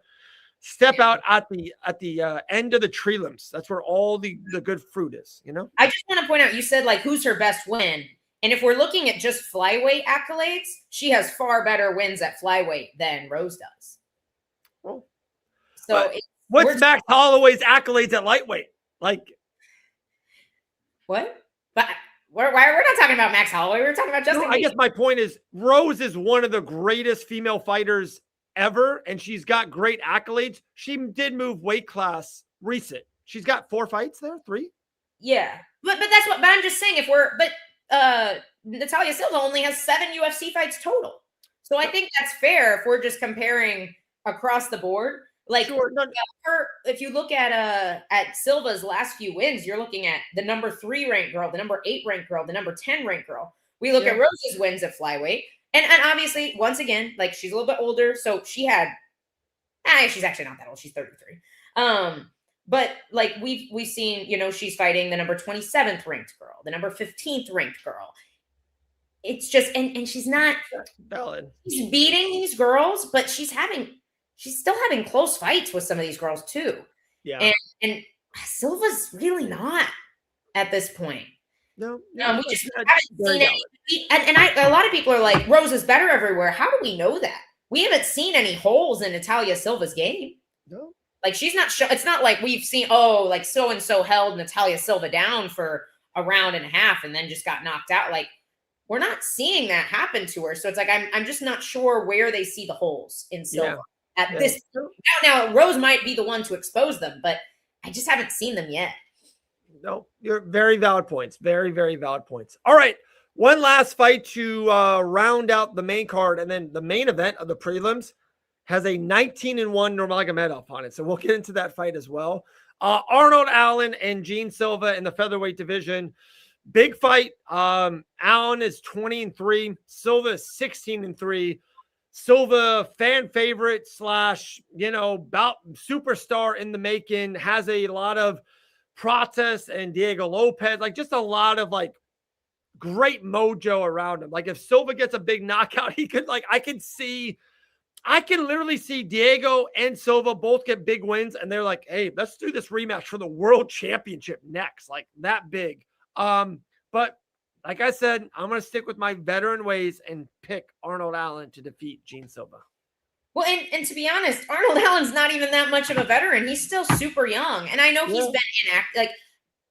step out at the end of the tree limbs. That's where all the good fruit is, you know? I just want to point out, you said like, who's her best win? And if we're looking at just flyweight accolades, she has far better wins at flyweight than Rose does. Well, so what's Max Holloway's accolades at lightweight? Like, what? But we're not talking about Max Holloway. We're talking about Justin. I guess my point is, Rose is one of the greatest female fighters ever, and she's got great accolades. She did move weight class recent. She's got 4 fights there, 3. Yeah, but that's what. But I'm just saying, Natalia Silva only has 7 UFC fights total. So I think that's fair if we're just comparing across the board. Like, sure. If you look at Silva's last few wins, you're looking at the number 3 ranked girl, the number 8 ranked girl, the number 10 ranked girl. We look at Rose's wins at flyweight. And obviously, once again, like, she's a little bit older. So she's actually not that old. She's 33. But like we've seen, she's fighting the number 27th ranked girl, the number 15th ranked girl. It's just, and she's not valid. She's beating these girls, but she's still having close fights with some of these girls too. Yeah. And Silva's really not at this point. No, we just haven't seen it. And a lot of people are like, Rose is better everywhere. How do we know that? We haven't seen any holes in Natalia Silva's game. No. Like, she's not it's not like we've seen, like so-and-so held Natalia Silva down for a round and a half and then just got knocked out. Like, we're not seeing that happen to her. So it's like, I'm just not sure where they see the holes in Silva at this point. Now, Rose might be the one to expose them, but I just haven't seen them yet. No, you're very valid points. Very, very valid points. All right. One last fight to round out the main card, and then the main event of the prelims has a 19-1 Nurmagomedov on it. So we'll get into that fight as well. Arnold Allen and Gene Silva in the featherweight division. Big fight. Allen is 20-3. Silva is 16-3. Silva, fan favorite / about superstar in the making, has a lot of Prates and Diego Lopez, like just a lot of like great mojo around him. Like if Silva gets a big knockout, he could I can literally see Diego and Silva both get big wins, and they're like, hey, let's do this rematch for the world championship next. Like that big. But like I said, I'm going to stick with my veteran ways and pick Arnold Allen to defeat Gene Silva. Well, and to be honest, Arnold Allen's not even that much of a veteran. He's still super young. And I know he's been inactive. Like,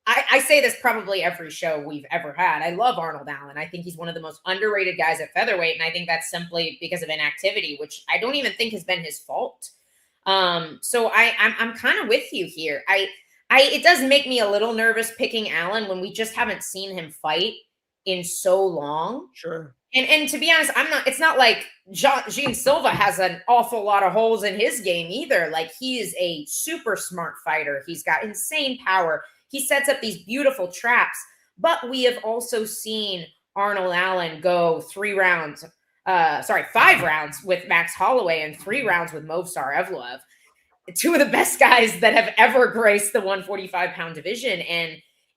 I say this probably every show we've ever had. I love Arnold Allen. I think he's one of the most underrated guys at featherweight. And I think that's simply because of inactivity, which I don't even think has been his fault. So I'm kind of with you here. It does make me a little nervous picking Allen when we just haven't seen him fight in so long. Sure. And to be honest, it's not like Gene Silva has an awful lot of holes in his game either. Like, he is a super smart fighter. He's got insane power. He sets up these beautiful traps, but we have also seen Arnold Allen go 5 rounds with Max Holloway and 3 rounds with Movsar Evloev. 2 of the best guys that have ever graced the 145-pound division.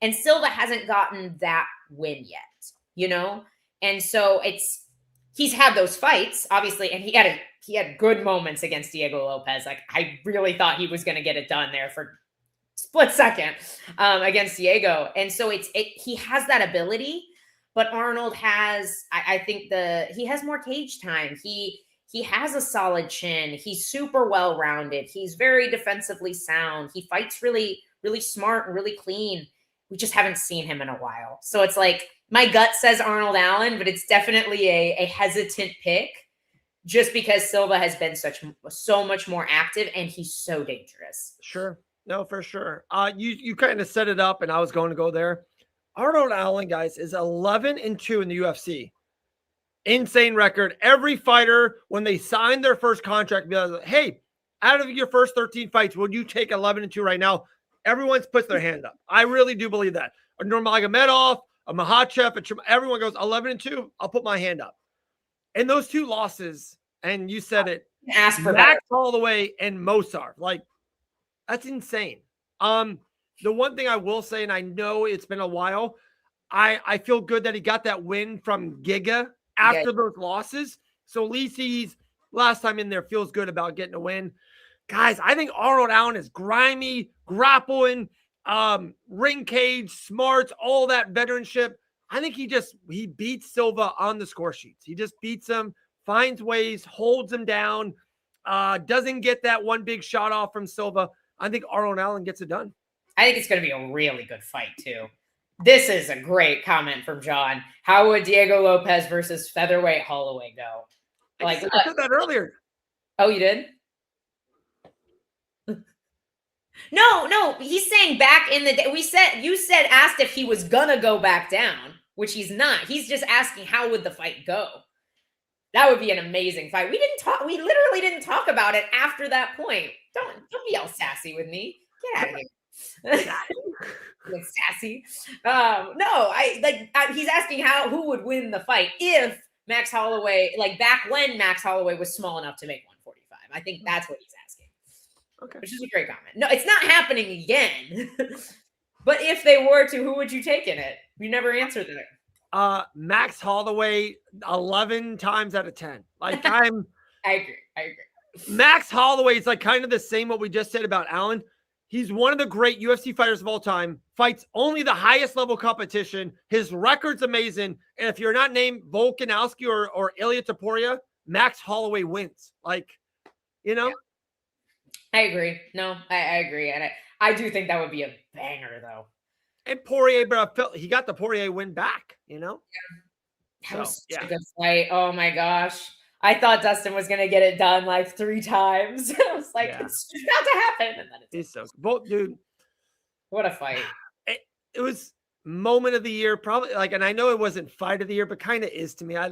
And Silva hasn't gotten that win yet, And so he's had those fights, obviously, and he had good moments against Diego Lopez. Like, I really thought he was going to get it done there for split second against Diego. And so he has that ability, but Arnold has, I think he has more cage time. He has a solid chin. He's super well-rounded. He's very defensively sound. He fights really, really smart and really clean. We just haven't seen him in a while. So it's like my gut says Arnold Allen, but it's definitely a hesitant pick just because Silva has been so much more active and he's so dangerous. Sure. No, for sure. You kind of set it up and I was going to go there. Arnold Allen, guys, is 11-2 in the UFC. Insane record. Every fighter, when they sign their first contract, be like, hey, out of your first 13 fights, would you take 11-2 right now? Everyone's puts their hand up. I really do believe that. A Nurmagomedov, a Makhachev, everyone goes 11-2. I'll put my hand up. And those two losses, and you said it, Ask for Max Holloway and Mosar, like that's insane. The one thing I will say, and I know it's been a while, I feel good that he got that win from Giga after those losses. So at least he's last time in there feels good about getting a win. Guys, I think Arnold Allen is grimy, grappling, ring cage, smarts, all that veteranship. I think he beats Silva on the score sheets. He just beats him, finds ways, holds him down, doesn't get that one big shot off from Silva. I think Arnold Allen gets it done. I think it's going to be a really good fight, too. This is a great comment from John. How would Diego Lopez versus featherweight Holloway go? I said that earlier. Oh, you did? No. He's saying back in the day. You asked if he was going to go back down, which he's not. He's just asking how would the fight go? That would be an amazing fight. We literally didn't talk about it after that point. Don't be all sassy with me. Get out of here. Sassy. He's asking who would win the fight if Max Holloway, like back when Max Holloway was small enough to make 145. I think that's what he's asking. Okay. Which is a great comment. No, it's not happening again. But if they were to, who would you take in it? You never answered that. Max Holloway 11 times out of 10. Like I agree. Max Holloway is like kind of the same what we just said about Allen. He's one of the great UFC fighters of all time, fights only the highest level competition. His record's amazing. And if you're not named Volkanovski or Ilya Topuria, Max Holloway wins. Like, you know? I agree. No, I agree. And I do think that would be a banger, though. And Poirier, but he got the Poirier win back, you know? Yeah. That was such a good fight. Oh, my gosh. I thought Dustin was going to get it done like 3 times. I was like, it's about to happen. And then it's so both, dude. What a fight. It was moment of the year, probably like, and I know it wasn't fight of the year, but kind of is to me. I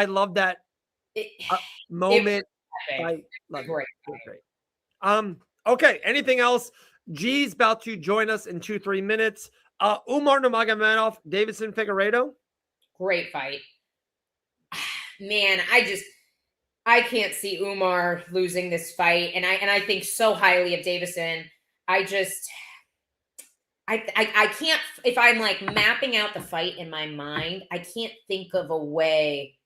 love that moment. I love it. Great. Okay. Anything else? G's about to join us in 2-3 minutes. Umar Nurmagomedov, Deiveson Figueiredo. Great fight. Man, I can't see Umar losing this fight. And I think so highly of Deiveson. I can't, if I'm like mapping out the fight in my mind, I can't think of a way.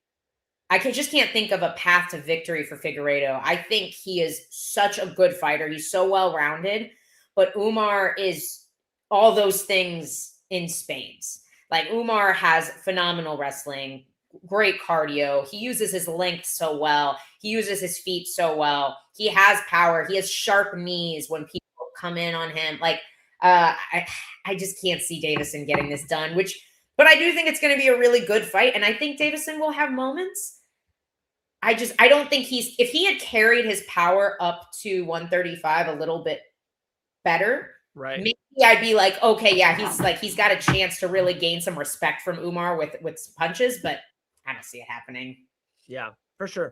Just can't think of a path to victory for Figueiredo. I think he is such a good fighter. He's so well-rounded, but Umar is all those things in spades. Like Umar has phenomenal wrestling, great cardio. He uses his length so well. He uses his feet so well. He has power. He has sharp knees when people come in on him. Like, I just can't see Deiveson getting this done, but I do think it's going to be a really good fight. And I think Deiveson will have moments. I don't think if he had carried his power up to 135 a little bit better, right? Maybe I'd be like, okay, yeah, he's got a chance to really gain some respect from Umar with punches, but I don't see it happening. Yeah, for sure.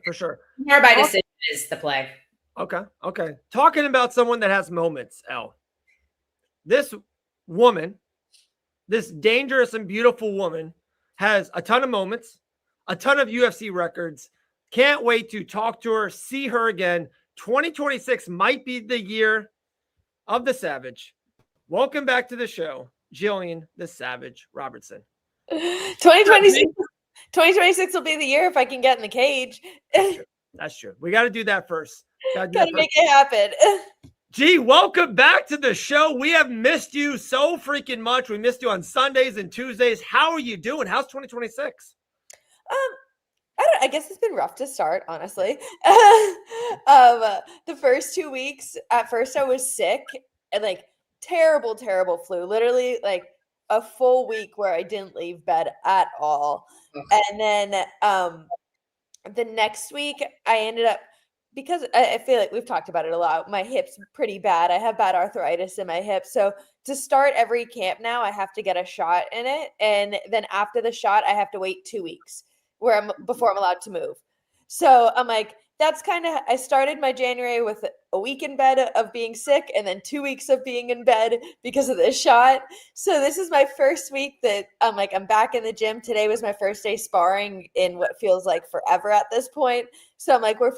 Umar by decision is the play. Okay. Talking about someone that has moments, Elle. This woman, this dangerous and beautiful woman, has a ton of moments, a ton of UFC records. Can't wait to talk to her, see her again. 2026 might be the year of the Savage. Welcome back to the show, Jillian the Savage Robertson. 2026 will be the year if I can get in the cage. That's true. We got to do that first. Gotta make it happen. Gee, welcome back to the show. We have missed you so freaking much. We missed you on Sundays and Tuesdays. How are you doing? How's 2026? I guess it's been rough to start, honestly. The first 2 weeks, at first I was sick and like terrible, terrible flu. Literally like a full week where I didn't leave bed at all. And then the next week I ended up, because I feel like we've talked about it a lot, my hip's pretty bad. I have bad arthritis in my hip. So to start every camp now, I have to get a shot in it. And then after the shot, I have to wait 2 weeks before I'm allowed to move. So I'm like, that's kind of, I started my January with a week in bed of being sick and then 2 weeks of being in bed because of this shot. So this is my first week that I'm like, I'm back in the gym. Today was my first day sparring in what feels like forever at this point. So I'm like, we're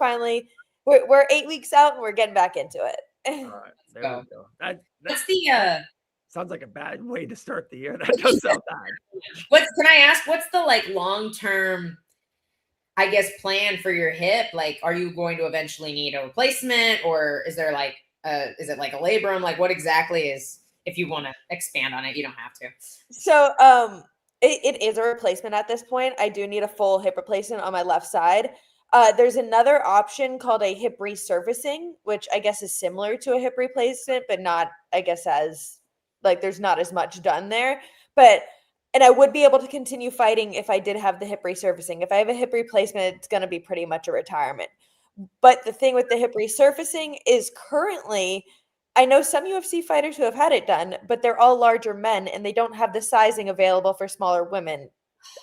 8 weeks out and we're getting back into it. All right, there we go. That's the sounds like a bad way to start the year. That does sound bad. Can I ask, what's the like long-term, I guess, plan for your hip? Like, are you going to eventually need a replacement, or is there like is it like a labrum? Like, what exactly is, if you want to expand on it, you don't have to. So it is a replacement at this point. I do need a full hip replacement on my left side. There's another option called a hip resurfacing, which I guess is similar to a hip replacement, but not, I guess, as like there's not as much done there. And I would be able to continue fighting if I did have the hip resurfacing. If I have a hip replacement, it's going to be pretty much a retirement. But the thing with the hip resurfacing is currently, I know some UFC fighters who have had it done, but they're all larger men and they don't have the sizing available for smaller women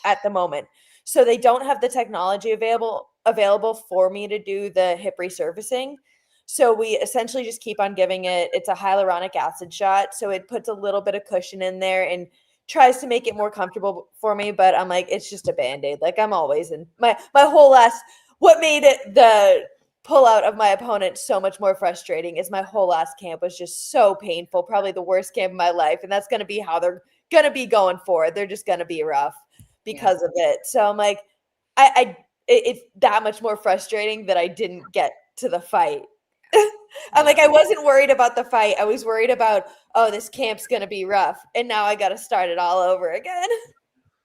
at the moment. So they don't have the technology available for me to do the hip resurfacing. So we essentially just keep on giving it. It's a hyaluronic acid shot. So it puts a little bit of cushion in there and tries to make it more comfortable for me. But I'm like, it's just a Band-Aid. Like I'm always in my whole what made it the pullout of my opponent so much more frustrating is my whole last camp was just so painful. Probably the worst camp of my life. And that's going to be how they're going to be going forward. They're just going to be rough because of it. So I'm like, it's that much more frustrating that I didn't get to the fight. I'm like, I wasn't worried about the fight. I was worried about, oh, this camp's going to be rough. And now I got to start it all over again.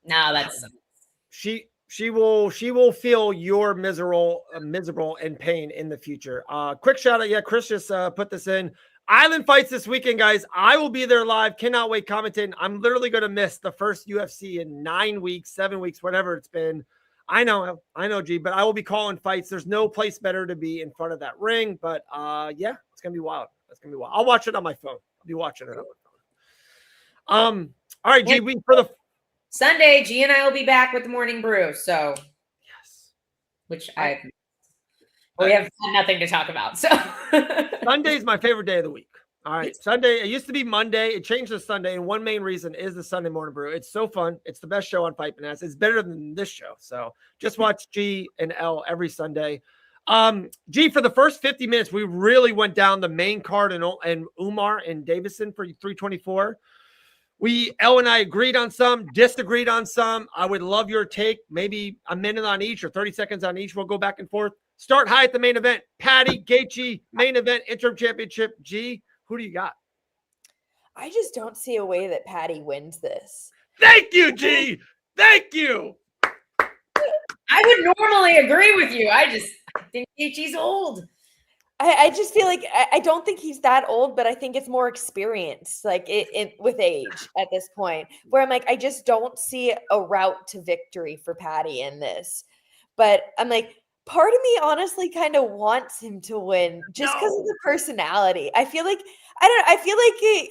No, that's she will feel your miserable and pain in the future. Quick shout out. Yeah, Chris just put this in. Island fights this weekend, guys. I will be there live. Cannot wait commentating. I'm literally going to miss the first UFC in 9 weeks, 7 weeks, whatever it's been. I know, G, but I will be calling fights. There's no place better to be in front of that ring. But yeah, it's gonna be wild. It's gonna be wild. I'll watch it on my phone. I'll be watching it on my phone. All right, G, for the Sunday, G and I will be back with the morning brew. So yes, which we have nothing to talk about. So Sunday's my favorite day of the week. All right. Sunday, it used to be Monday. It changed to Sunday. And one main reason is the Sunday morning brew. It's so fun. It's the best show on Fight Bananas. It's better than this show. So just watch G and L every Sunday. G, for the first 50 minutes, we really went down the main card and Umar and Davison for 324. L and I agreed on some, disagreed on some. I would love your take. Maybe a minute on each or 30 seconds on each. We'll go back and forth. Start high at the main event. Patty, Gaethje, main event, interim championship. G, who do you got? I just don't see a way that Patty wins this. Thank you, G. Thank you. I would normally agree with you. I think Gaethje's old. I just feel like I don't think he's that old, but I think it's more experience, like it with age at this point, where I'm like, I just don't see a route to victory for Patty in this. But I'm like, part of me honestly kind of wants him to win just because of the personality. I feel like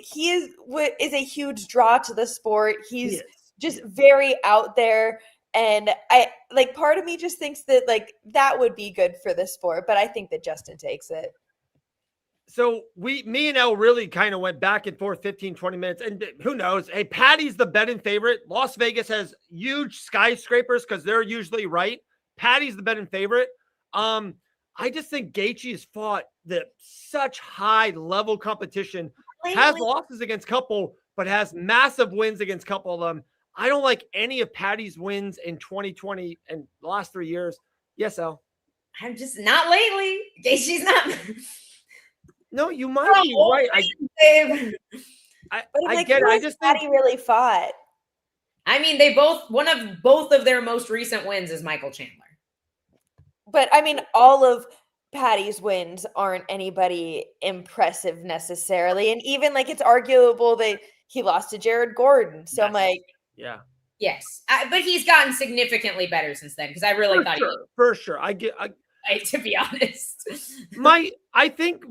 he is a huge draw to the sport. He's just very out there. And part of me just thinks that like that would be good for the sport, but I think that Justin takes it. So me and Elle really kind of went back and forth 15, 20 minutes. And who knows? Hey, Patty's the betting favorite. Las Vegas has huge skyscrapers because they're usually right. Patty's the betting favorite. I just think Gaethje has fought such high level competition, has losses against couple, but has massive wins against couple of them. I don't like any of Patty's wins in 2020 and the last 3 years. Yes, Elle. I'm just not lately. Gaethje's not. No, you might be right. I get it. I just think Patty really fought. I mean, one of both of their most recent wins is Michael Chandler. But I mean, all of Patty's wins aren't anybody impressive necessarily. And even like it's arguable that he lost to Jared Gordon. So I'm like, yeah. Yes. But he's gotten significantly better since then because I really thought for sure. to be honest. I think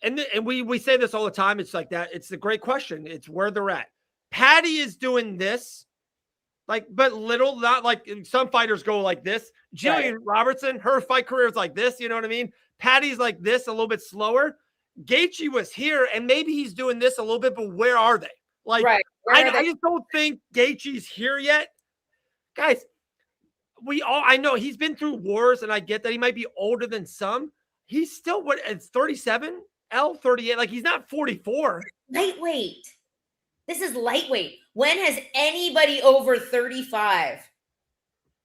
and we say this all the time. It's like that. It's a great question. It's where they're at. Patty is doing this, but little, not like some fighters go like this. Jillian Robertson, her fight career is like this. You know what I mean? Patty's like this, a little bit slower. Gaethje was here, and maybe he's doing this a little bit, but where are they? I just don't think Gaethje's here yet. Guys, I know he's been through wars, and I get that he might be older than some. He's still, it's 37? 38. Like, he's not 44. Lightweight. This is lightweight. When has anybody over 35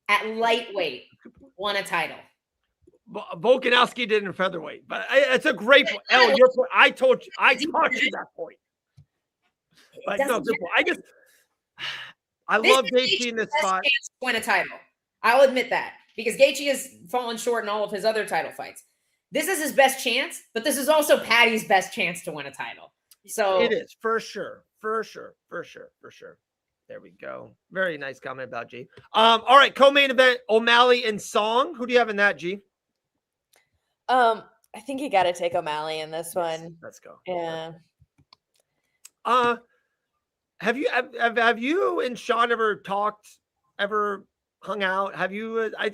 at lightweight won a title? Volkanovski did in featherweight, but it's a great point. Your point. I taught you that point. But no, good point. I love Gaethje in this spot. To win a title. I'll admit that because Gaethje has fallen short in all of his other title fights. This is his best chance, but this is also Patty's best chance to win a title. So it is for sure. There we go. Very nice comment about G. All right, co-main event: O'Malley and Song. Who do you have in that, G? I think you got to take O'Malley in this one. Let's go. Yeah. Have you and Sean ever hung out? Have you? I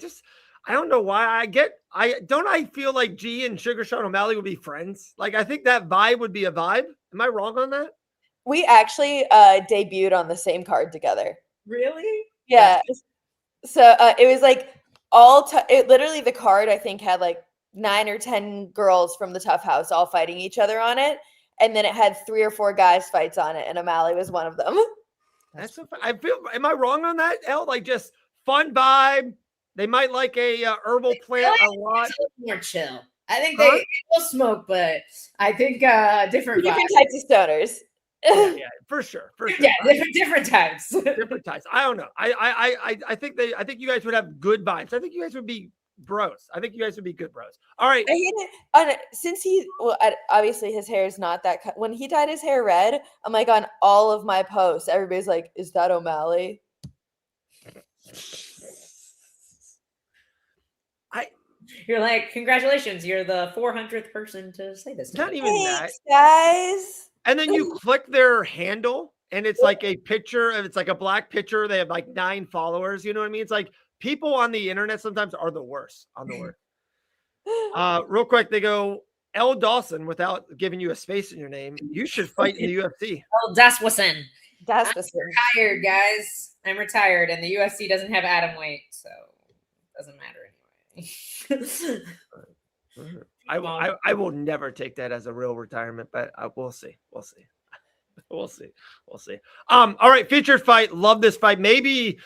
don't know why I feel like G and Sugar Sean O'Malley would be friends. Like, I think that vibe would be a vibe. Am I wrong on that? We actually debuted on the same card together. Really? Yeah. So it was like literally the card I think had like 9 or 10 girls from the Tough House all fighting each other on it. And then it had 3 or 4 guys fights on it. And O'Malley was one of them. That's so fun. Am I wrong on that, Elle? Like, just fun vibe. They might like a herbal plant a lot. More chill. I think they will smoke, but I think different types of stoners. Yeah, for sure. Yeah, different types. Different types. I don't know. I think you guys would have good vibes. I think you guys would be bros. I think you guys would be good bros. All right. I hate it. Since obviously his hair is not that when he dyed his hair red, I'm like on all of my posts, everybody's like, is that O'Malley? You're like, congratulations, you're the 400th person to say this. Not even that, guys. And then you click their handle, and it's like a picture, and it's like a black picture. They have like 9 followers. You know what I mean? It's like people on the internet sometimes are the worst on the worst. Real quick, they go, L. Dawson, without giving you a space in your name, you should fight in the UFC. L. Dawson. I'm retired, guys. I'm retired, and the UFC doesn't have atom weight, so it doesn't matter anyway. I will never take that as a real retirement, but we'll see. We'll see. All right, featured fight. Love this fight. Maybe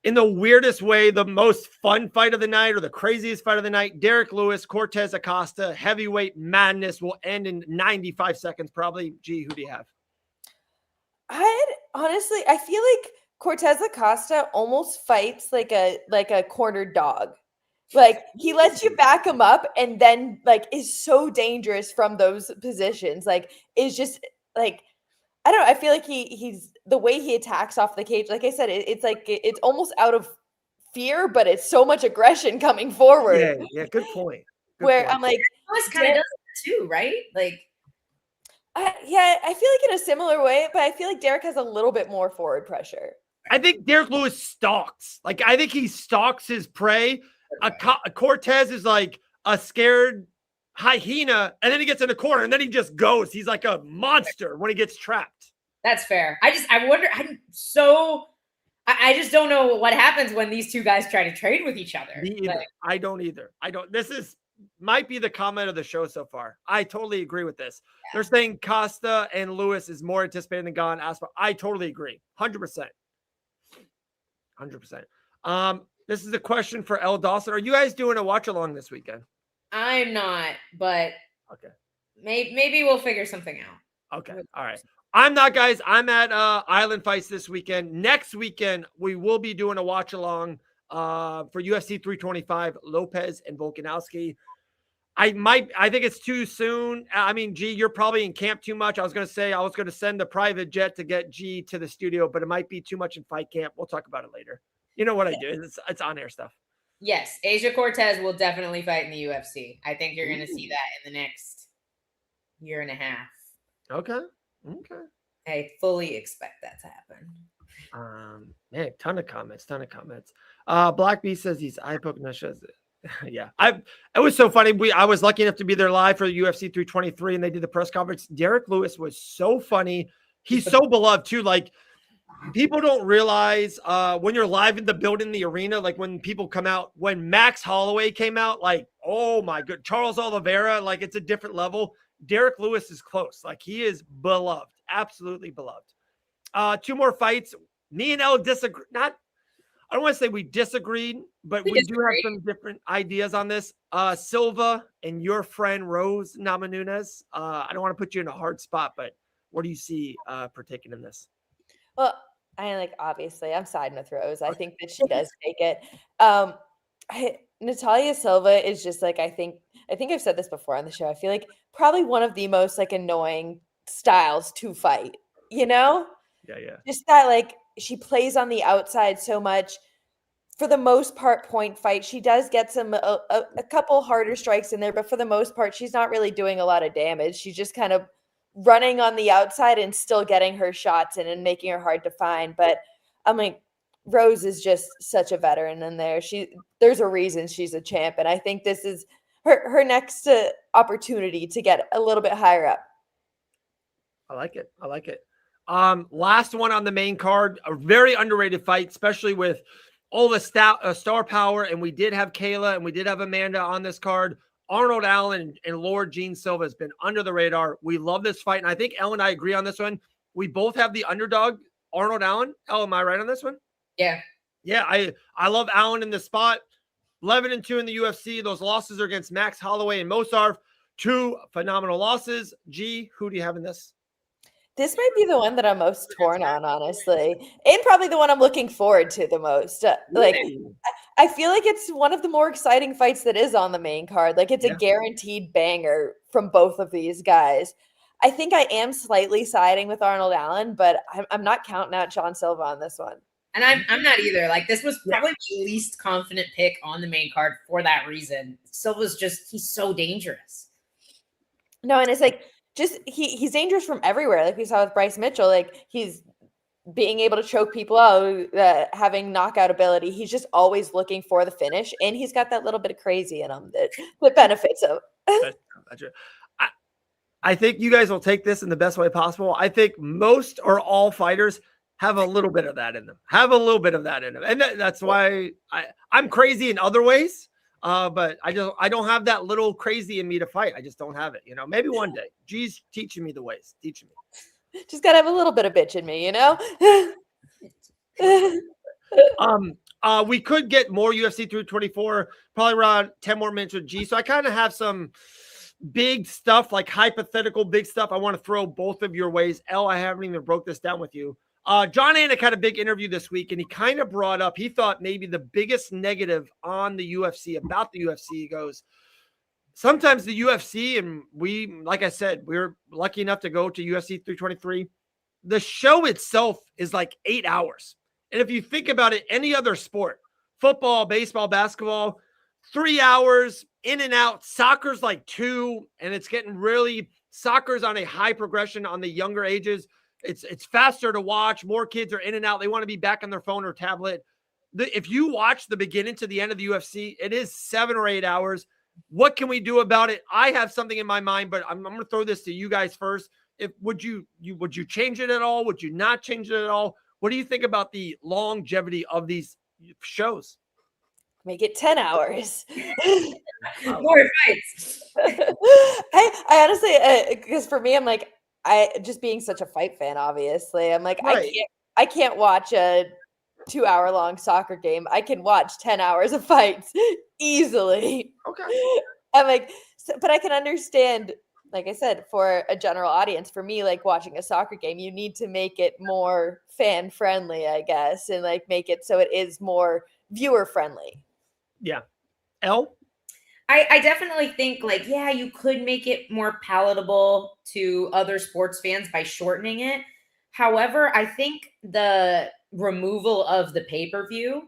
in the weirdest way, the most fun fight of the night or the craziest fight of the night. Derek Lewis, Cortez Acosta, heavyweight madness will end in 95 seconds. Probably. G, who do you have? Honestly, I feel like Cortez Acosta almost fights like a cornered dog. Like, he lets you back him up and then like is so dangerous from those positions. Like, is just like, I don't know. I feel like he's the way he attacks off the cage. Like I said, it's like it's almost out of fear, but it's so much aggression coming forward. Yeah, good point. I'm like, Lewis kind of does that too, right? Like, I feel like in a similar way, but I feel like Derek has a little bit more forward pressure. I think Derek Lewis stalks. Like, I think he stalks his prey. Cortez is like a scared hyena, and then he gets in the corner, and then he just goes. He's like a monster when he gets trapped. That's fair. I wonder. I just don't know what happens when these two guys try to trade with each other. I don't either. This might be the comment of the show so far. I totally agree with this. Yeah. They're saying Costa and Lewis is more anticipated than Gane Aspar. I totally agree. 100%. 100%. This is a question for L. Dawson. Are you guys doing a watch along this weekend? I'm not, but okay. Maybe we'll figure something out. Okay. All right. I'm not, guys. I'm at Island Fights this weekend. Next weekend, we will be doing a watch along for UFC 325, Lopez and Volkanovski. I think it's too soon. I mean, G, you're probably in camp too much. I was going to send the private jet to get G to the studio, but it might be too much in fight camp. We'll talk about it later. You know what I do. It's on air stuff. Yes. Asia Cortez will definitely fight in the UFC. I think you're going to see that in the next year and a half. Okay. I fully expect that to happen. Man, ton of comments. Black Beast says he's eye poking. Yeah, it was so funny. I was lucky enough to be there live for the UFC 323, and they did the press conference. Derek Lewis was so funny. He's so beloved too. Like, people don't realize when you're live in the building, the arena, like when people come out, when Max Holloway came out, like, oh my good, Charles Oliveira, like it's a different level. Derek Lewis is close. Like, he is beloved, absolutely beloved. 2 more fights. Me and Elle disagree. I don't want to say we disagreed, but we do have some different ideas on this. Silva and your friend Rose Namajunas. I don't want to put you in a hard spot, but what do you see partaking in this? Well, obviously I'm siding with Rose. I think that she does take it. Natalia Silva is just like, I think I've said this before on the show. I feel like probably one of the most like annoying styles to fight, you know? Yeah. Just that, like, she plays on the outside so much. For the most part, point fight. She does get a couple harder strikes in there, but for the most part, she's not really doing a lot of damage. She's just kind of running on the outside and still getting her shots in and making her hard to find. But I'm like, Rose is just such a veteran in there. There's a reason she's a champ, and I think this is her next opportunity to get a little bit higher up. I like it. Last one on the main card, a very underrated fight, especially with all the star power. And we did have Kayla and we did have Amanda on this card. Arnold Allen and Lord Gene Silva has been under the radar. We love this fight. And I think Elle and I agree on this one. We both have the underdog, Arnold Allen. Elle, am I right on this one? Yeah. Yeah, I love Allen in the spot. 11-2 in the UFC. Those losses are against Max Holloway and Mosarv. 2 phenomenal losses. G, who do you have in this? This might be the one that I'm most torn on, honestly, and probably the one I'm looking forward to the most. I feel like it's one of the more exciting fights that is on the main card. Like, it's a guaranteed banger from both of these guys. I think I am slightly siding with Arnold Allen, but I'm not counting out John Silva on this one. And I'm not either. Like, this was probably the least confident pick on the main card for that reason. Silva's he's so dangerous. No, and it's like, he's dangerous from everywhere. Like we saw with Bryce Mitchell, like he's being able to choke people out, having knockout ability. He's just always looking for the finish, and he's got that little bit of crazy in him that benefits him. I think you guys will take this in the best way possible. I think most or all fighters have a little bit of that in them. And that's why I'm crazy in other ways. But I don't have that little crazy in me to fight. I just don't have it. Maybe one day. G's teaching me the ways. Teaching me. Just gotta have a little bit of bitch in me, We could get more UFC 324, probably around 10 more minutes with G. So I kind of have some big stuff, like hypothetical big stuff. I want to throw both of your ways. Elle, I haven't even broke this down with you. John Anik had a big interview this week, and he kind of brought up, he thought maybe the biggest negative on the UFC, about the UFC, he goes, sometimes the UFC, and we, like I said, we were lucky enough to go to UFC 323. The show itself is like 8 hours. And if you think about it, any other sport, football, baseball, basketball, 3 hours in and out. Soccer's like 2, and it's getting really, soccer's on a high progression on the younger ages. It's faster to watch. More kids are in and out. They want to be back on their phone or tablet. If you watch the beginning to the end of the UFC, it is 7 or 8 hours. What can we do about it? I have something in my mind, but I'm going to throw this to you guys first. Would you change it at all? Would you not change it at all? What do you think about the longevity of these shows? Make it 10 hours. More fights. I honestly, because for me, I'm like, I just being such a fight fan, obviously, I'm like, right. I can't watch a 2-hour-long soccer game. I can watch 10 hours of fights easily. Okay. I'm like, but I can understand, like I said, for a general audience, for me, like watching a soccer game, you need to make it more fan friendly, I guess, and like make it so it is more viewer friendly. Yeah. Elle? I definitely think like, yeah, you could make it more palatable to other sports fans by shortening it. However, I think the removal of the pay-per-view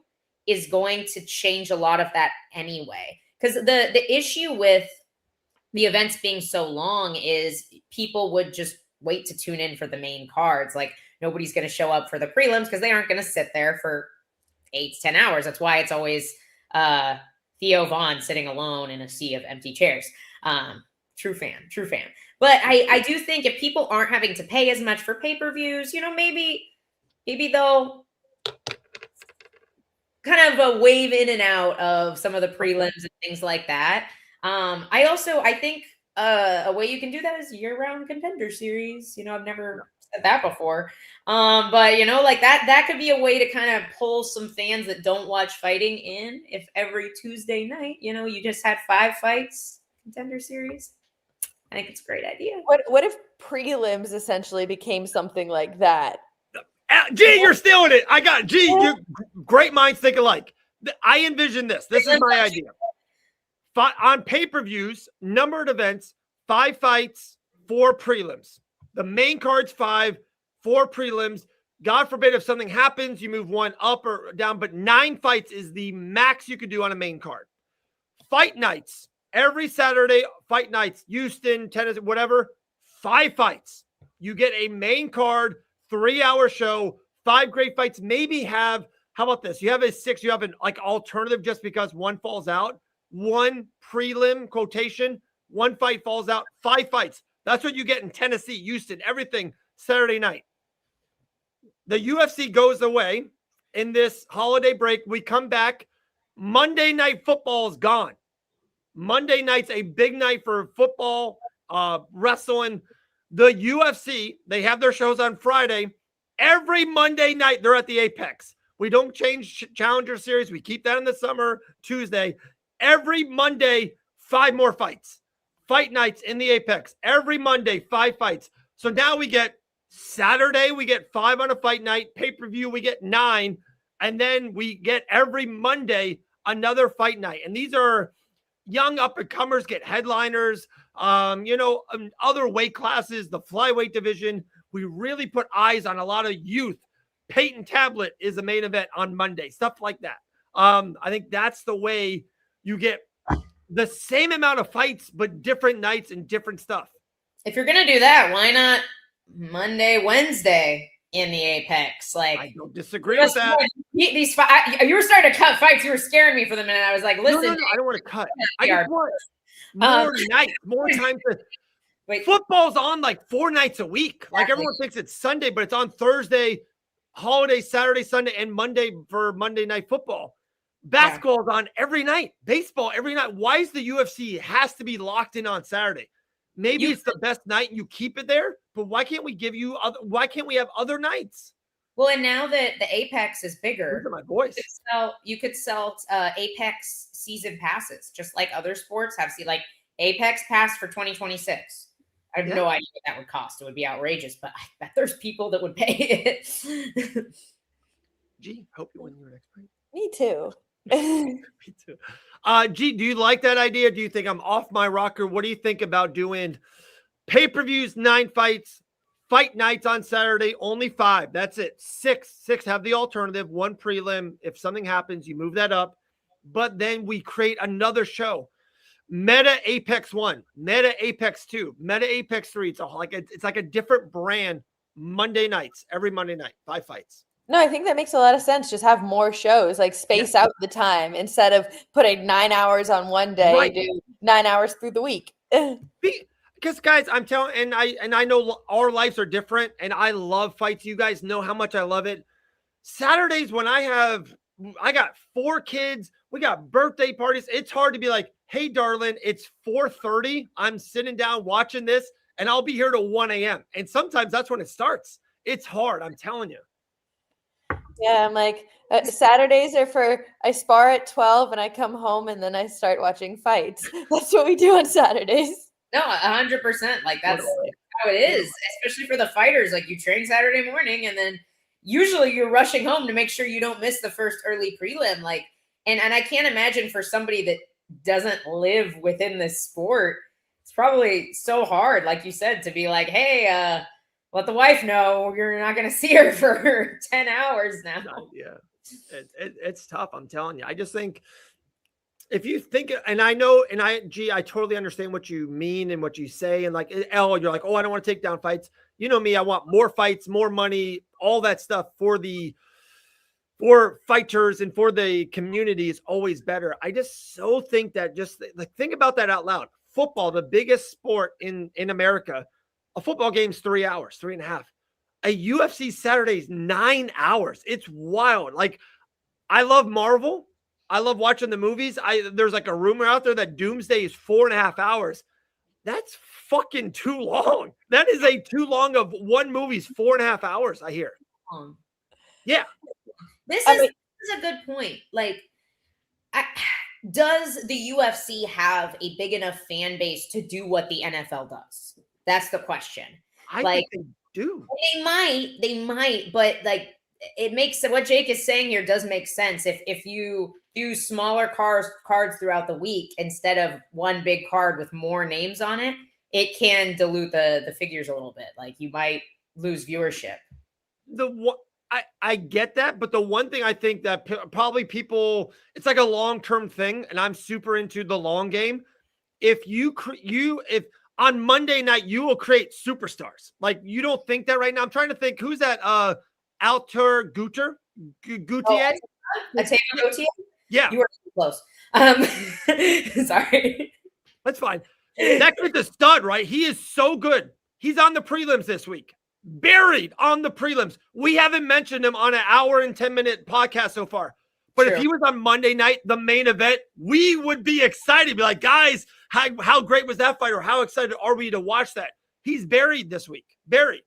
is going to change a lot of that anyway. Because the issue with the events being so long is people would just wait to tune in for the main cards. Like nobody's going to show up for the prelims because they aren't going to sit there for 8 to 10 hours. That's why it's always Theo Vaughn sitting alone in a sea of empty chairs. True fan. But I do think if people aren't having to pay as much for pay-per-views, maybe they'll kind of wave in and out of some of the prelims and things like that. I think a way you can do that is year-round Contender Series. I've never said that before. But like that could be a way to kind of pull some fans that don't watch fighting in. If every Tuesday night, you just had 5 fights, Contender Series. I think it's a great idea. What if prelims essentially became something like that? G, you're stealing it. I got G. You great minds think alike. I envision this. This is my idea. On pay-per-views, numbered events, 5 fights, 4 prelims. The main card's 5, 4 prelims. God forbid if something happens, you move 1 up or down, but 9 fights is the max you could do on a main card. Fight nights, every Saturday, fight nights, Houston, Tennessee, whatever, 5 fights. You get a main card, 3-hour show, 5 great fights. Maybe how about this? You have a 6, you have an alternative just because 1 falls out. 1 prelim quotation, 1 fight falls out, 5 fights. That's what you get in Tennessee, Houston, everything Saturday night. The UFC goes away in this holiday break. We come back. Monday Night Football is gone. Monday night's a big night for football, wrestling. The UFC, they have their shows on Friday. Every Monday night, they're at the Apex. We don't change Challenger Series. We keep that in the summer, Tuesday. Every Monday, 5 more fights. Fight nights in the Apex. Every Monday, 5 fights. So now we get Saturday, we get 5 on a fight night. Pay-per-view, we get 9. And then we get every Monday another fight night. And these are young up-and-comers get headliners, other weight classes, the flyweight division. We really put eyes on a lot of youth. Peyton Tablet is the main event on Monday, stuff like that. I think that's the way you get the same amount of fights, but different nights and different stuff. If you're going to do that, why not Monday, Wednesday in the Apex? I don't disagree with that. You were starting to cut fights. You were scaring me for the minute. I was like, listen. No, I don't want to cut. I just want more nights, more time to. Wait. Football's on 4 nights a week. Exactly. Everyone thinks it's Sunday, but it's on Thursday, holiday, Saturday, Sunday, and Monday for Monday Night Football. Basketball is on every night. Baseball every night. Why is the UFC has to be locked in on Saturday? Maybe it's the best night and you keep it there, but why can't we why can't we have other nights? Well, and now that the Apex is bigger, my voice. You could sell Apex season passes, just like other sports have. Apex Pass for 2026. I have no idea what that would cost. It would be outrageous, but I bet there's people that would pay it. Gee, hope you win your next fight. Me too. Me too. G, do you like that idea? Do you think I'm off my rocker? What do you think about doing pay-per-views, 9 fights, fight nights on Saturday, only 5? That's it. 6 have the alternative, 1 prelim. If something happens, you move that up. But then we create another show. Meta Apex 1, Meta Apex 2, Meta Apex 3. It's like a different brand Monday nights, every Monday night, 5 fights. No, I think that makes a lot of sense. Just have more shows, space out the time instead of putting 9 hours on one day, right. Do 9 hours through the week. Because guys, I'm telling, and I know our lives are different, and I love fights. You guys know how much I love it. Saturdays when I got 4 kids, we got birthday parties. It's hard to be like, hey, darling, it's 4:30. I'm sitting down watching this, and I'll be here till 1 a.m. And sometimes that's when it starts. It's hard. I'm telling you. Yeah, I'm like, Saturdays are for, I spar at 12 and I come home and then I start watching fights. That's what we do on Saturdays. No, 100%. That's how it is, especially for the fighters. You train Saturday morning and then usually you're rushing home to make sure you don't miss the first early prelim. And I can't imagine for somebody that doesn't live within this sport, it's probably so hard, like you said, to be like, hey, let the wife know you're not going to see her for 10 hours now. Yeah. It's tough. I'm telling you. I just think if you think, and I know, and I totally understand what you mean and what you say. And like, Elle, you're like, oh, I don't want to take down fights. You know me, I want more fights, more money, all that stuff for fighters and for the community is always better. I just so think that just like, think about that out loud. Football, the biggest sport in America, a football game's 3 hours, 3.5. A UFC Saturday is 9 hours. It's wild. Like, I love Marvel. I love watching the movies. There's like a rumor out there that Doomsday is 4.5 hours. That's fucking too long. That is a too long of one movie's 4.5 hours, I hear. Yeah. This is a good point. Like, does the UFC have a big enough fan base to do what the NFL does? That's the question. I think they do. They might, but like, it makes what Jake is saying here does make sense. If you do smaller cards throughout the week instead of one big card with more names on it, it can dilute the figures a little bit. Like, you might lose viewership. I get that, but the one thing I think that probably people, it's like a long-term thing, and I'm super into the long game. If if on Monday night you will create superstars, like, you don't think that right now. I'm trying to think, who's that? Alter Gutiérrez? Gaethje? Yeah, you were close. Sorry, that's fine. That kid's a stud, right? He is so good. He's on the prelims this week. Buried on the prelims. We haven't mentioned him on an hour and 10-minute podcast so far. But If he was on Monday night, the main event, we would be excited. Be like, guys, how great was that fight? Or how excited are we to watch that? He's buried this week. Buried.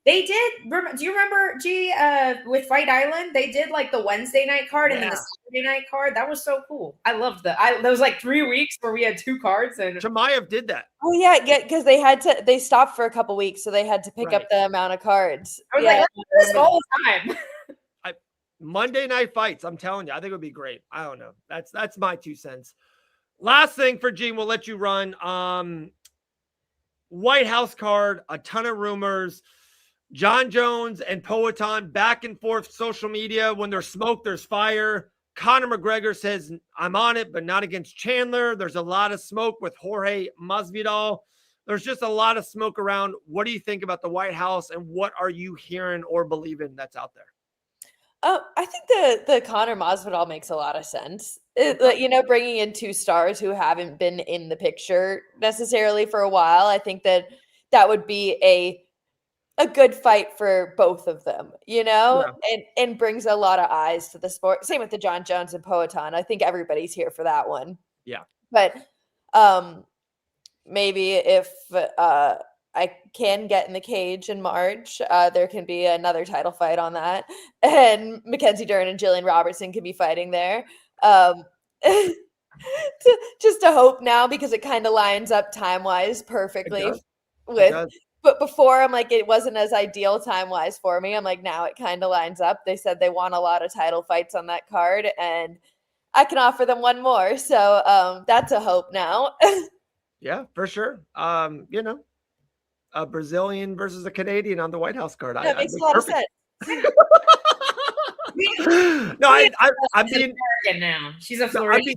They did. Do you remember, with Fight Island? They did like the Wednesday night card and then the Saturday night card. That was so cool. I loved that. There was like 3 weeks where we had 2 cards. And Chimaev did that. Oh yeah, because they stopped for a couple weeks, so they had to pick up the amount of cards. I was like, let's do this all the time. Monday night fights. I'm telling you, I think it would be great. I don't know. That's my 2 cents. Last thing for Gene, we'll let you run. White House card, a ton of rumors. John Jones and Poatan back and forth social media. When there's smoke, there's fire. Conor McGregor says, I'm on it, but not against Chandler. There's a lot of smoke with Jorge Masvidal. There's just a lot of smoke around. What do you think about the White House, and what are you hearing or believing that's out there? I think the Conor Masvidal makes a lot of sense. Bringing in 2 stars who haven't been in the picture necessarily for a while. I think that would be a good fight for both of them, and brings a lot of eyes to the sport. Same with the John Jones and Poatan. I think everybody's here for that one. Yeah. But maybe if I can get in the cage in March, there can be another title fight on that. And Mackenzie Dern and Jillian Robertson can be fighting there. Just a hope now, because it kind of lines up time-wise perfectly with... But before, I'm like, it wasn't as ideal time-wise for me. I'm like, now it kind of lines up. They said they want a lot of title fights on that card, and I can offer them one more. So that's a hope now. Yeah, for sure. A Brazilian versus a Canadian on the White House card. That makes a lot of sense. No, I mean, American now. She's a Floridian.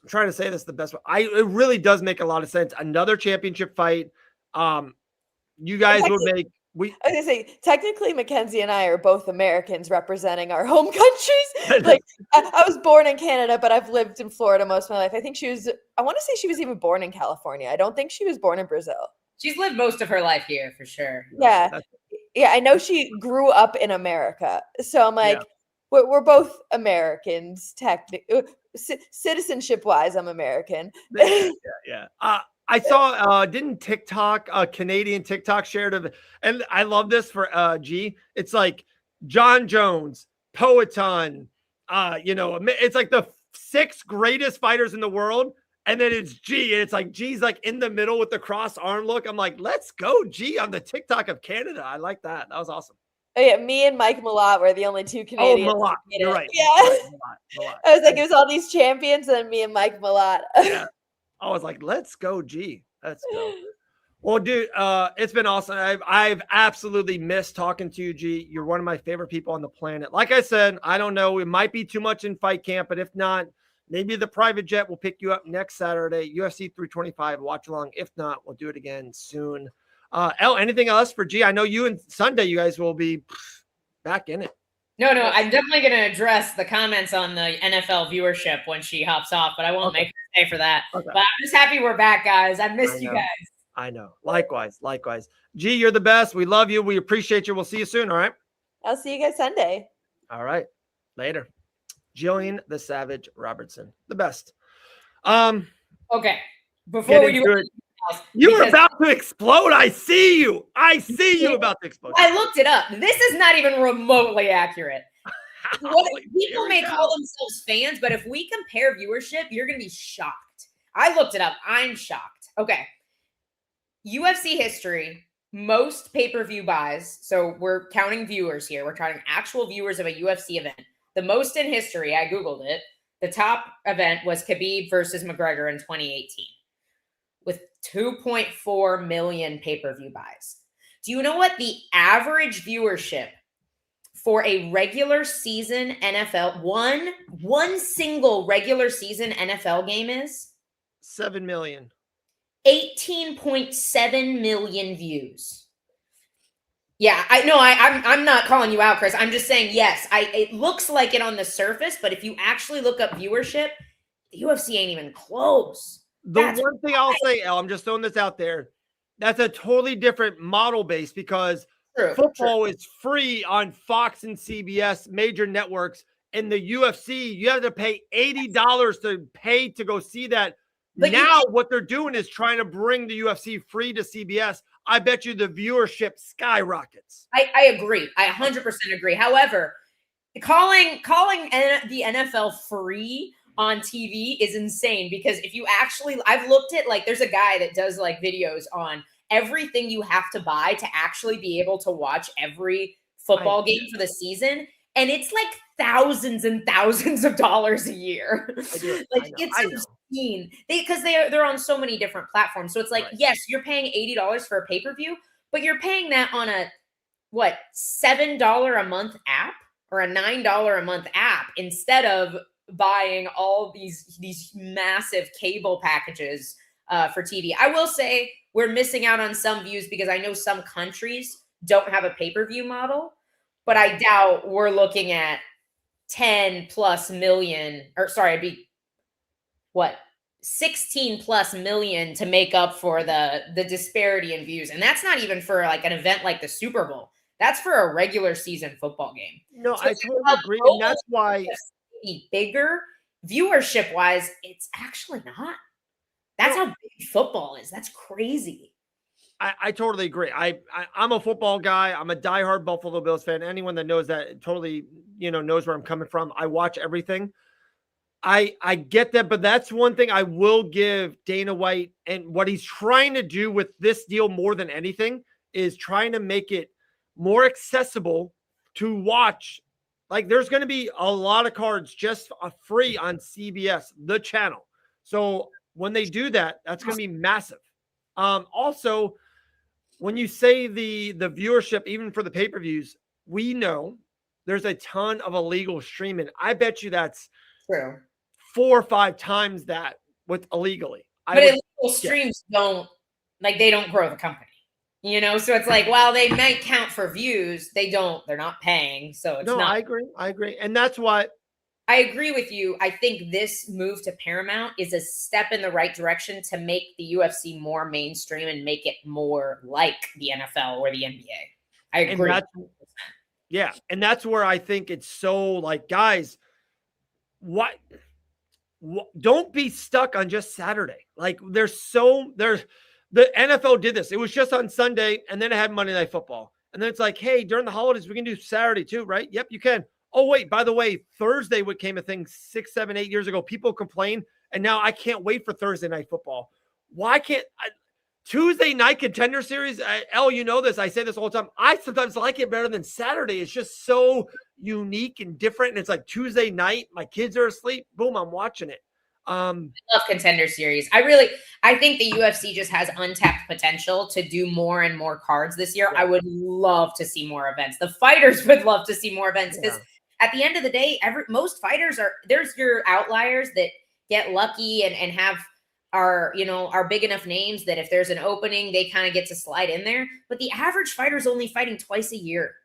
I'm trying to say this the best way. It really does make a lot of sense. Another championship fight. You guys would make. I was gonna say, technically, Mackenzie and I are both Americans representing our home countries. Like, I was born in Canada, but I've lived in Florida most of my life. I think I want to say she was even born in California. I don't think she was born in Brazil. She's lived most of her life here for sure. Yeah. Yeah, I know she grew up in America. So I'm like, we're both Americans, technically. Citizenship-wise, I'm American. Yeah. I saw, didn't TikTok, Canadian TikTok shared of, and I love this for G. It's like John Jones, Poatan, it's like the 6 greatest fighters in the world. And then it's G, and it's like G's like in the middle with the cross arm look. I'm like, let's go, G, on the TikTok of Canada. I like that. That was awesome. Oh yeah, me and Mike Malott were the only two Canadians. Malott. You're right. Yeah. Malott. I was like, it was all these champions and me and Mike Malott. Yeah. I was like, let's go, G. Let's go. Well, dude, it's been awesome. I've absolutely missed talking to you, G. You're one of my favorite people on the planet. Like I said, I don't know. It might be too much in fight camp, but if not, maybe the private jet will pick you up next Saturday, UFC 325. Watch along. If not, we'll do it again soon. El, anything else for G? I know you and Sunday, you guys will be back in it. No, I'm definitely going to address the comments on the NFL viewership when she hops off, but I won't make her stay for that. Okay. But I'm just happy we're back, guys. I missed you guys. I know. Likewise. G, you're the best. We love you. We appreciate you. We'll see you soon. All right. I'll see you guys Sunday. All right. Later. Jillian the Savage Robertson. The best. Okay. Before we do it. You were about to explode. I see you. About to explode. I looked it up. This is not even remotely accurate. People may call themselves fans, but if we compare viewership, you're going to be shocked. I looked it up. I'm shocked. Okay. UFC history, most pay-per-view buys. So we're counting viewers here. We're counting actual viewers of a UFC event. The most in history, I Googled it. The top event was Khabib versus McGregor in 2018 with 2.4 million pay-per-view buys. Do you know what the average viewership for a regular season NFL, one single regular season NFL game is? 7 million. 18.7 million views. Yeah, I know. I'm not calling you out, Chris. I'm just saying, yes, it looks like it on the surface, but if you actually look up viewership, the UFC ain't even close. That's one thing I'll say, El, I'm just throwing this out there. That's a totally different model base because football is free on Fox and CBS, major networks. In the UFC, you have to pay $80 to pay to go see that. But now what they're doing is trying to bring the UFC free to CBS. I bet you the viewership skyrockets. I agree. I 100% agree. However, calling the NFL free on TV is insane because if you actually, I've looked at there's a guy that does videos on everything you have to buy to actually be able to watch every football game for the season. And it's thousands and thousands of dollars a year. It's obscene because they're on so many different platforms. So it's yes, you're paying $80 for a pay-per-view, but you're paying that on a $7 a month app or a $9 a month app instead of buying all these massive cable packages for TV. I will say we're missing out on some views because I know some countries don't have a pay-per-view model, but I doubt we're looking at 10 plus million, or sorry, it'd be 16 plus million to make up for the disparity in views. And that's not even for an event like the Super Bowl. That's for a regular season football game. No, so I totally agree. And that's why bigger viewership wise, it's actually not. That's how big football is. That's crazy. I totally agree. I'm a football guy. I'm a diehard Buffalo Bills fan. Anyone that knows that totally, knows where I'm coming from. I watch everything. I get that, but that's one thing I will give Dana White and what he's trying to do with this deal more than anything is trying to make it more accessible to watch. There's going to be a lot of cards just free on CBS, the channel. So when they do that, that's going to be massive. Also, when you say the viewership, even for the pay-per-views, we know there's a ton of illegal streaming. I bet you that's true. 4 or 5 times that with illegally. But illegal streams don't grow the company, So it's while they might count for views, they're not paying. So it's not. I agree. And that's why I agree with you. I think this move to Paramount is a step in the right direction to make the UFC more mainstream and make it more like the NFL or the NBA. I agree. And that's where I think it's so guys, what don't be stuck on just Saturday. The NFL did this. It was just on Sunday and then it had Monday Night Football. And then it's hey, during the holidays, we can do Saturday too, right? Yep, you can. Oh, wait, by the way, Thursday became a thing 6, 7, 8 years ago. People complain, and now I can't wait for Thursday Night Football. Why can't Tuesday night contender series, Elle, you know this. I say this all the time. I sometimes like it better than Saturday. It's just so unique and different. And it's like Tuesday night. My kids are asleep. Boom, I'm watching it. I love contender series. I think the UFC just has untapped potential to do more and more cards this year. Yeah. I would love to see more events. The fighters would love to see more events because at the end of the day, most fighters there's your outliers that get lucky and are big enough names that if there's an opening, they kind of get to slide in there. But the average fighter's only fighting twice a year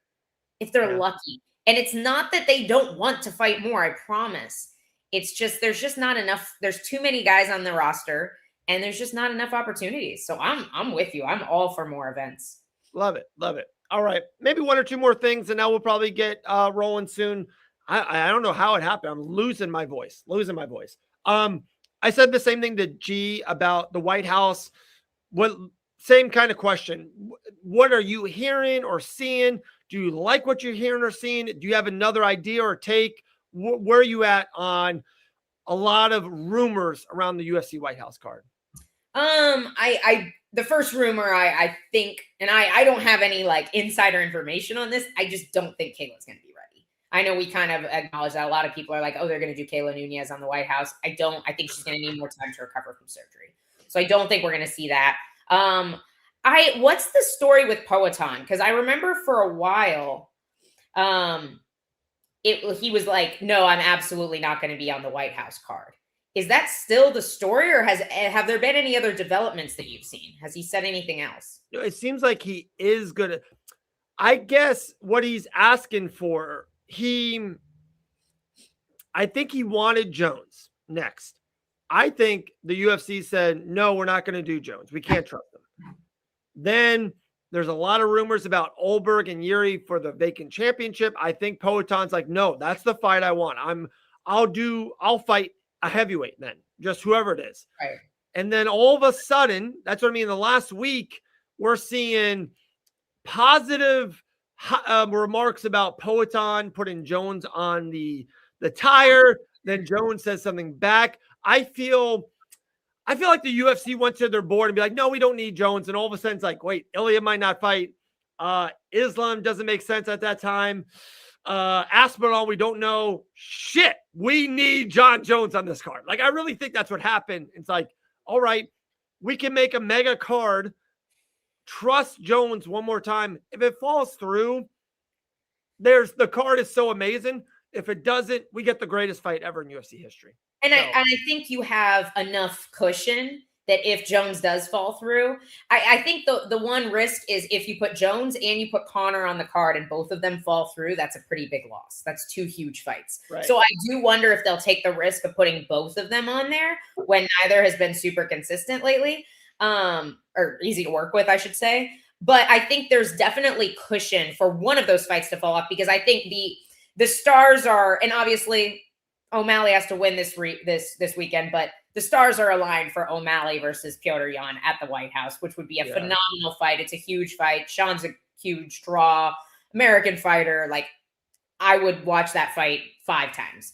if they're lucky. And it's not that they don't want to fight more, I promise. It's just there's just not enough. There's too many guys on the roster, and there's just not enough opportunities. So I'm with you. I'm all for more events. Love it. Love it. All right. Maybe one or two more things, and now we'll probably get rolling soon. I don't know how it happened. I'm losing my voice. I said the same thing to G about the White House. Same kind of question. What are you hearing or seeing? Do you like what you're hearing or seeing? Do you have another idea or take? Where are you at on a lot of rumors around the UFC White House card? The first rumor I think, and I don't have any like insider information on this. I just don't think Kayla's going to be ready. I know we kind of acknowledge that a lot of people are like, oh, they're going to do Kayla Nunez on the White House. I think she's going to need more time to recover from surgery. So I don't think we're going to see that. What's the story with Poatan? Because I remember for a while, he was like, no, I'm absolutely not going to be on the White House card. Is that still the story, or have there been any other developments that you've seen? Has he said anything else? It seems like he is going to, I guess what he's asking for, I think he wanted Jones next. I think the UFC said, no, we're not going to do Jones. We can't trust him. Then there's a lot of rumors about Olberg and Yuri for the vacant championship. I think Poatan's like, no, that's the fight I want. I'll fight a heavyweight then, just whoever it is. Right. And then all of a sudden, that's what I mean. In the last week, we're seeing positive remarks about Poatan putting Jones on the tire. Then Jones says something back. I feel like the UFC went to their board and be like, no, we don't need Jones. And all of a sudden it's like, wait, Ilya might not fight. Islam doesn't make sense at that time. Aspinall, we don't know. Shit, we need John Jones on this card. Like, I really think that's what happened. It's like, all right, we can make a mega card. Trust Jones one more time. If it falls through, the card is so amazing. If it doesn't, we get the greatest fight ever in UFC history. And I think you have enough cushion that if Jones does fall through, I think the one risk is if you put Jones and you put Conor on the card and both of them fall through, that's a pretty big loss. That's two huge fights. Right. So I do wonder if they'll take the risk of putting both of them on there when neither has been super consistent lately, or easy to work with, I should say. But I think there's definitely cushion for one of those fights to fall off because I think the stars are, and obviously O'Malley has to win this weekend, but the stars are aligned for O'Malley versus Petr Yan at the White House, which would be a phenomenal fight. It's a huge fight. Sean's a huge draw, American fighter. Like, I would watch that fight 5 times.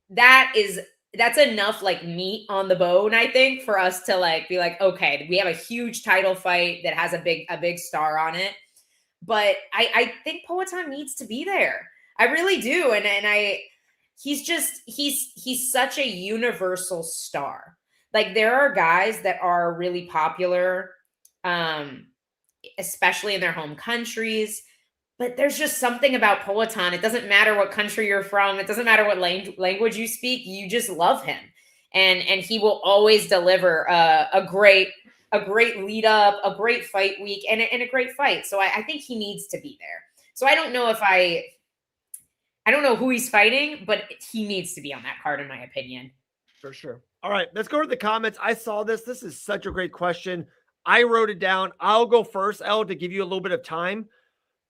That's enough like meat on the bone, I think, for us to like be like, okay, we have a huge title fight that has a big star on it. But I think Poatan needs to be there. I really do. He's such a universal star. Like, there are guys that are really popular, especially in their home countries, but there's just something about Poatan. It doesn't matter what country you're from. It doesn't matter what language you speak. You just love him. And he will always deliver a great lead up, a great fight week, and a great fight. So I think he needs to be there. So I don't know I don't know who he's fighting, but he needs to be on that card, in my opinion. For sure. All right, let's go to the comments. I saw this. This is such a great question. I wrote it down. I'll go first, Elle, to give you a little bit of time.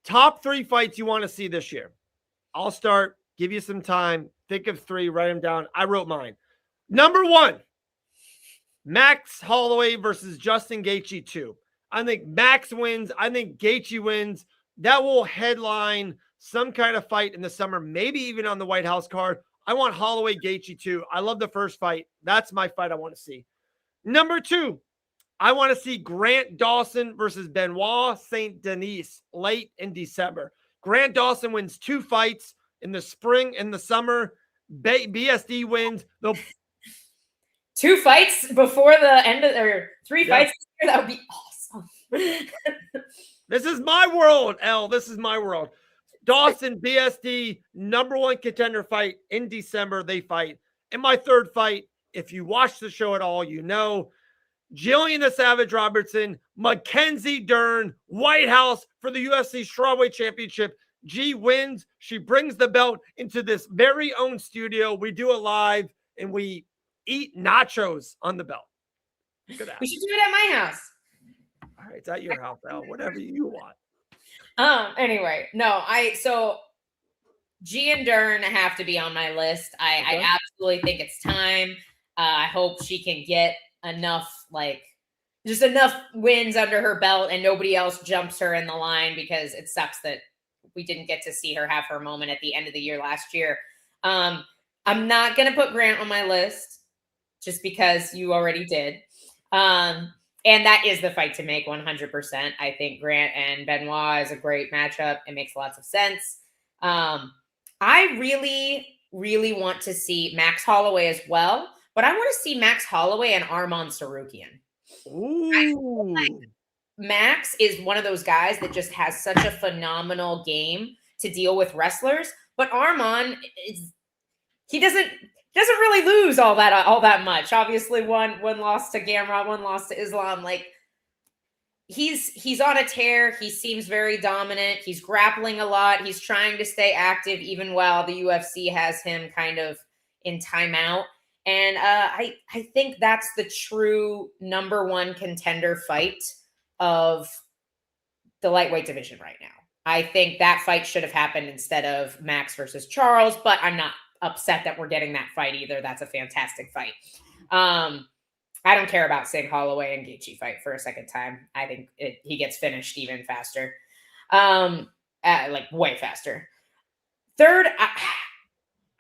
Top 3 fights you want to see this year. I'll start, give you some time. Think of 3, write them down. I wrote mine. Number 1, Max Holloway versus Justin Gaethje 2. I think Max wins. I think Gaethje wins. That will headline some kind of fight in the summer, maybe even on the White House card. I want Holloway Gaethje too. I love the first fight. That's my fight I want to see. Number 2, I want to see Grant Dawson versus Benoit St. Denis late in December. Grant Dawson wins 2 fights in the spring and the summer. BSD wins. They'll 2 fights before the end of, or 3 fights this year, that would be awesome. This is my world, L. This is my world. Dawson, BSD, #1 contender fight in December. They fight. In my third fight, if you watch the show at all, you know, Jillian the Savage Robertson, Mackenzie Dern, White House for the UFC Strawweight Championship. G wins. She brings the belt into this very own studio. We do it live, and we eat nachos on the belt. Look at that. We should do it at my house. All right, it's at your house, Al. Whatever you want. Anyway, so G and Dern have to be on my list. I absolutely think it's time. I hope she can get enough, just enough wins under her belt and nobody else jumps her in the line, because it sucks that we didn't get to see her have her moment at the end of the year last year. I'm not going to put Grant on my list just because you already did. And that is the fight to make 100%. I think Grant and Benoit is a great matchup. It makes lots of sense. I really, really want to see Max Holloway as well, but I want to see Max Holloway and Arman Sarukian. Ooh. Max is one of those guys that just has such a phenomenal game to deal with wrestlers, but Arman he doesn't really lose all that much. Obviously, one loss to Gamrot, one loss to Islam. He's on a tear. He seems very dominant. He's grappling a lot. He's trying to stay active even while the UFC has him kind of in timeout. And I think that's the true #1 contender fight of the lightweight division right now. I think that fight should have happened instead of Max versus Charles, but I'm not upset that we're getting that fight either. That's a fantastic fight. I don't care about Singh Holloway and Gaethje fight for a second time. I think he gets finished even faster, way faster. Third,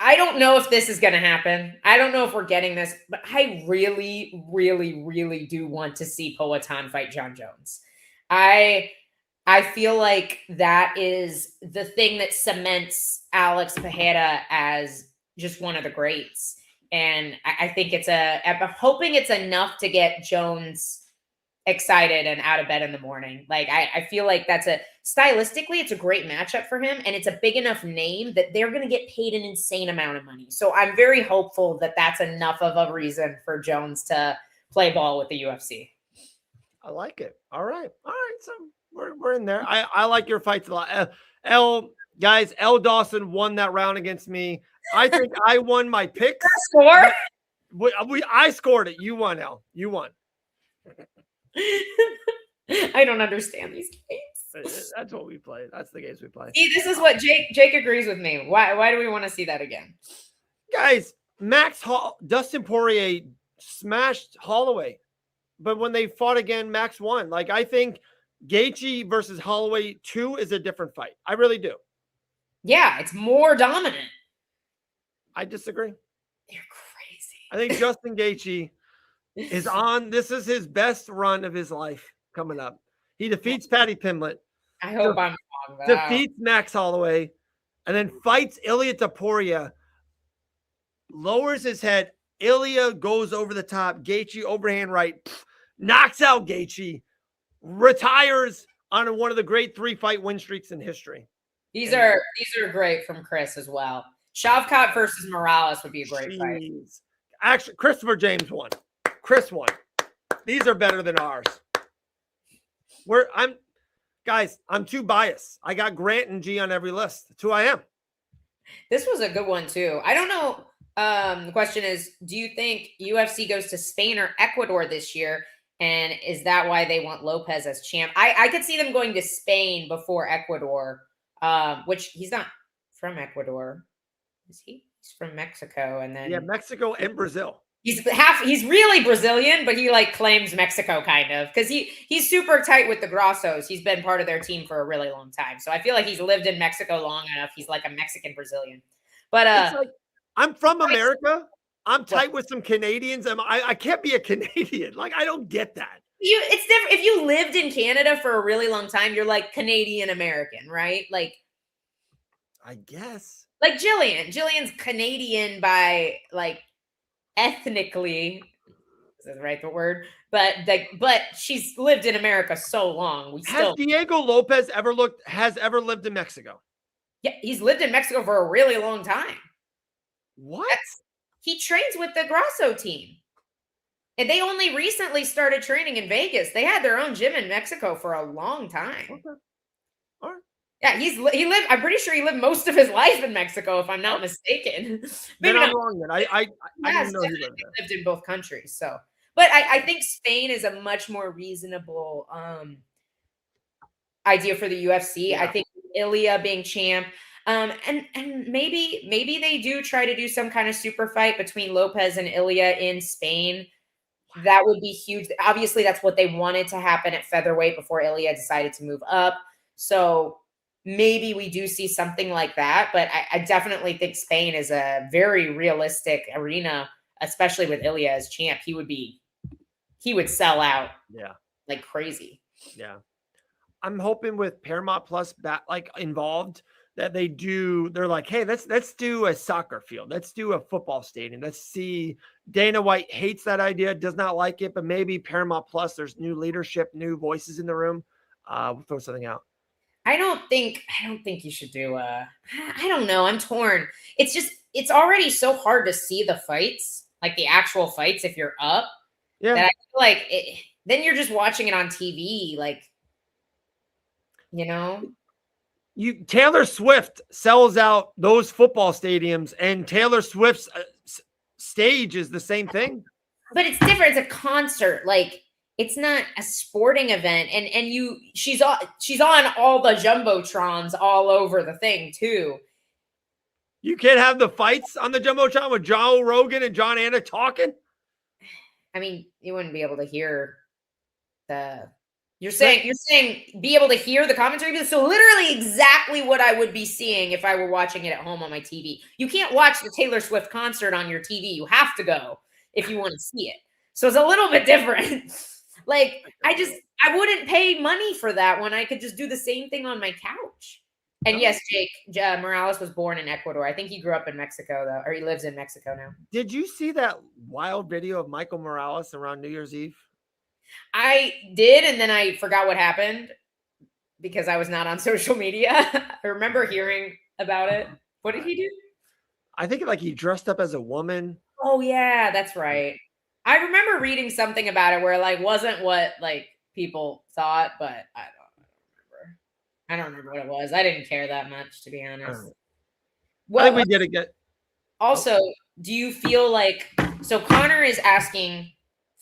I don't know if this is going to happen. I don't know if we're getting this, but I really, really, really do want to see Poatan fight John Jones. I feel like that is the thing that cements Alex Pereira as just one of the greats. And I think I'm hoping it's enough to get Jones excited and out of bed in the morning. I feel like stylistically, it's a great matchup for him. And it's a big enough name that they're going to get paid an insane amount of money. So I'm very hopeful that that's enough of a reason for Jones to play ball with the UFC. I like it. All right. So we're in there. I like your fights a lot. L Dawson won that round against me. I think I won my picks. Score? I scored it. You won, L. You won. I don't understand these games. That's what we play. That's the games we play. See, this is what Jake agrees with me. Why do we want to see that again? Guys, Dustin Poirier smashed Holloway. But when they fought again, Max won. I think Gaethje versus Holloway 2 is a different fight. I really do. Yeah, it's more dominant. I disagree. You're crazy. I think Justin Gaethje is on. This is his best run of his life coming up. He defeats Paddy Pimblett. I hope I'm wrong. Defeats Max Holloway, and then fights Ilia Topuria. Lowers his head. Ilia goes over the top. Gaethje overhand right, knocks out Gaethje. Retires on one of the great 3-fight win streaks in history. These are great from Chris as well. Shavkat versus Morales would be a great fight. Actually, Christopher James won. Chris won. These are better than ours. I'm too biased. I got Grant and G on every list. That's who I am. This was a good one too. I don't know. The question is, do you think UFC goes to Spain or Ecuador this year? And is that why they want Lopez as champ? I could see them going to Spain before Ecuador, which he's not from Ecuador. Is he? He's from Mexico. And then Mexico and Brazil. He's really Brazilian, but he claims Mexico kind of, because he's super tight with the Grossos. He's been part of their team for a really long time. So I feel like he's lived in Mexico long enough. He's like a Mexican Brazilian. But I'm from America. I'm tight with some Canadians. I can't be a Canadian. I don't get that. It's different. If you lived in Canada for a really long time, you're like Canadian American, right? I guess. Like Jillian's Canadian by like ethnically. Is that right, the word? But she's lived in America so long. Has Diego Lopez ever lived in Mexico? Yeah, he's lived in Mexico for a really long time. What? He trains with the Grasso team. And they only recently started training in Vegas. They had their own gym in Mexico for a long time. Okay. All right. Yeah, he lived. I'm pretty sure he lived most of his life in Mexico, if I'm not mistaken. Maybe I'm wrong. Then I didn't know he lived in both countries. So, but I think Spain is a much more reasonable idea for the UFC. Yeah. I think Ilya being champ. And maybe they do try to do some kind of super fight between Lopez and Ilya in Spain. That would be huge. Obviously, that's what they wanted to happen at featherweight before Ilya decided to move up. So maybe we do see something like that. But I definitely think Spain is a very realistic arena, especially with Ilya as champ. He would sell out like crazy. Yeah. I'm hoping with Paramount Plus involved that they're like, hey, let's do a soccer field. Let's do a football stadium. Let's see. Dana White hates that idea, does not like it, but maybe Paramount Plus, there's new leadership, new voices in the room. We'll throw something out. I don't think you should do I don't know. I'm torn. It's already so hard to see the fights, like the actual fights if you're up. Yeah. That I feel like then you're just watching it on TV, like, you know. Taylor Swift sells out those football stadiums, and Taylor Swift's stage is the same thing. But it's different. It's a concert. Like, it's not a sporting event. And she's on all the jumbotrons all over the thing too. You can't have the fights on the jumbotron with Joe Rogan and John Anna talking. I mean, you wouldn't be able to hear the. You're saying be able to hear the commentary. So literally exactly what I would be seeing if I were watching it at home on my TV. You can't watch the Taylor Swift concert on your TV. You have to go if you want to see it. So it's a little bit different. Like, I wouldn't pay money for that when I could just do the same thing on my couch. And yes, Jake Morales was born in Ecuador. I think he grew up in Mexico, though, or he lives in Mexico now. Did you see that wild video of Michael Morales around New Year's Eve? I did, and then I forgot what happened because I was not on social media. I remember hearing about it. What did he do? I think he dressed up as a woman. Oh, yeah, that's right. I remember reading something about it where wasn't what people thought, but I don't remember what it was. I didn't care that much, to be honest. Well, I think we did it good. Also, do you feel so Conor is asking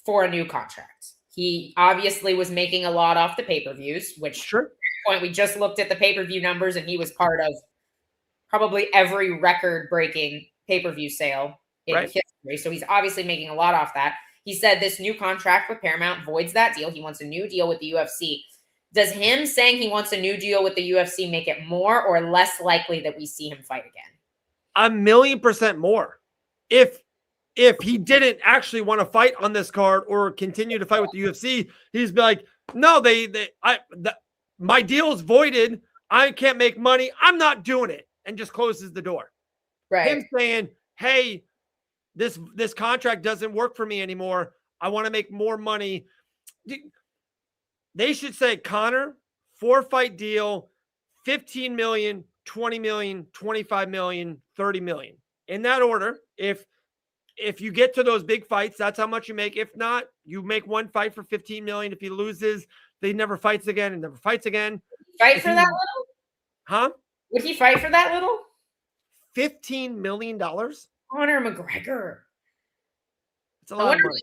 for a new contract? He obviously was making a lot off the pay-per-views, which at that point we just looked at the pay-per-view numbers and he was part of probably every record-breaking pay-per-view sale in history. So he's obviously making a lot off that. He said this new contract with Paramount voids that deal. He wants a new deal with the UFC. Does him saying he wants a new deal with the UFC make it more or less likely that we see him fight again? 1,000,000% more. If he didn't actually want to fight on this card or continue to fight with the UFC, he's be like, no, my deal is voided. I can't make money. I'm not doing it. And just closes the door. Right. Him saying, hey, this contract doesn't work for me anymore. I want to make more money. They should say, Conor, 4-fight deal, 15 million, 20 million, 25 million, 30 million. In that order, if you get to those big fights, that's how much you make. If not, you make one fight for 15 million. If he loses, he never fights again and never fights again. Fight for that little? Huh? Would he fight for that little? $15 million? Conor McGregor. It's a lot of money.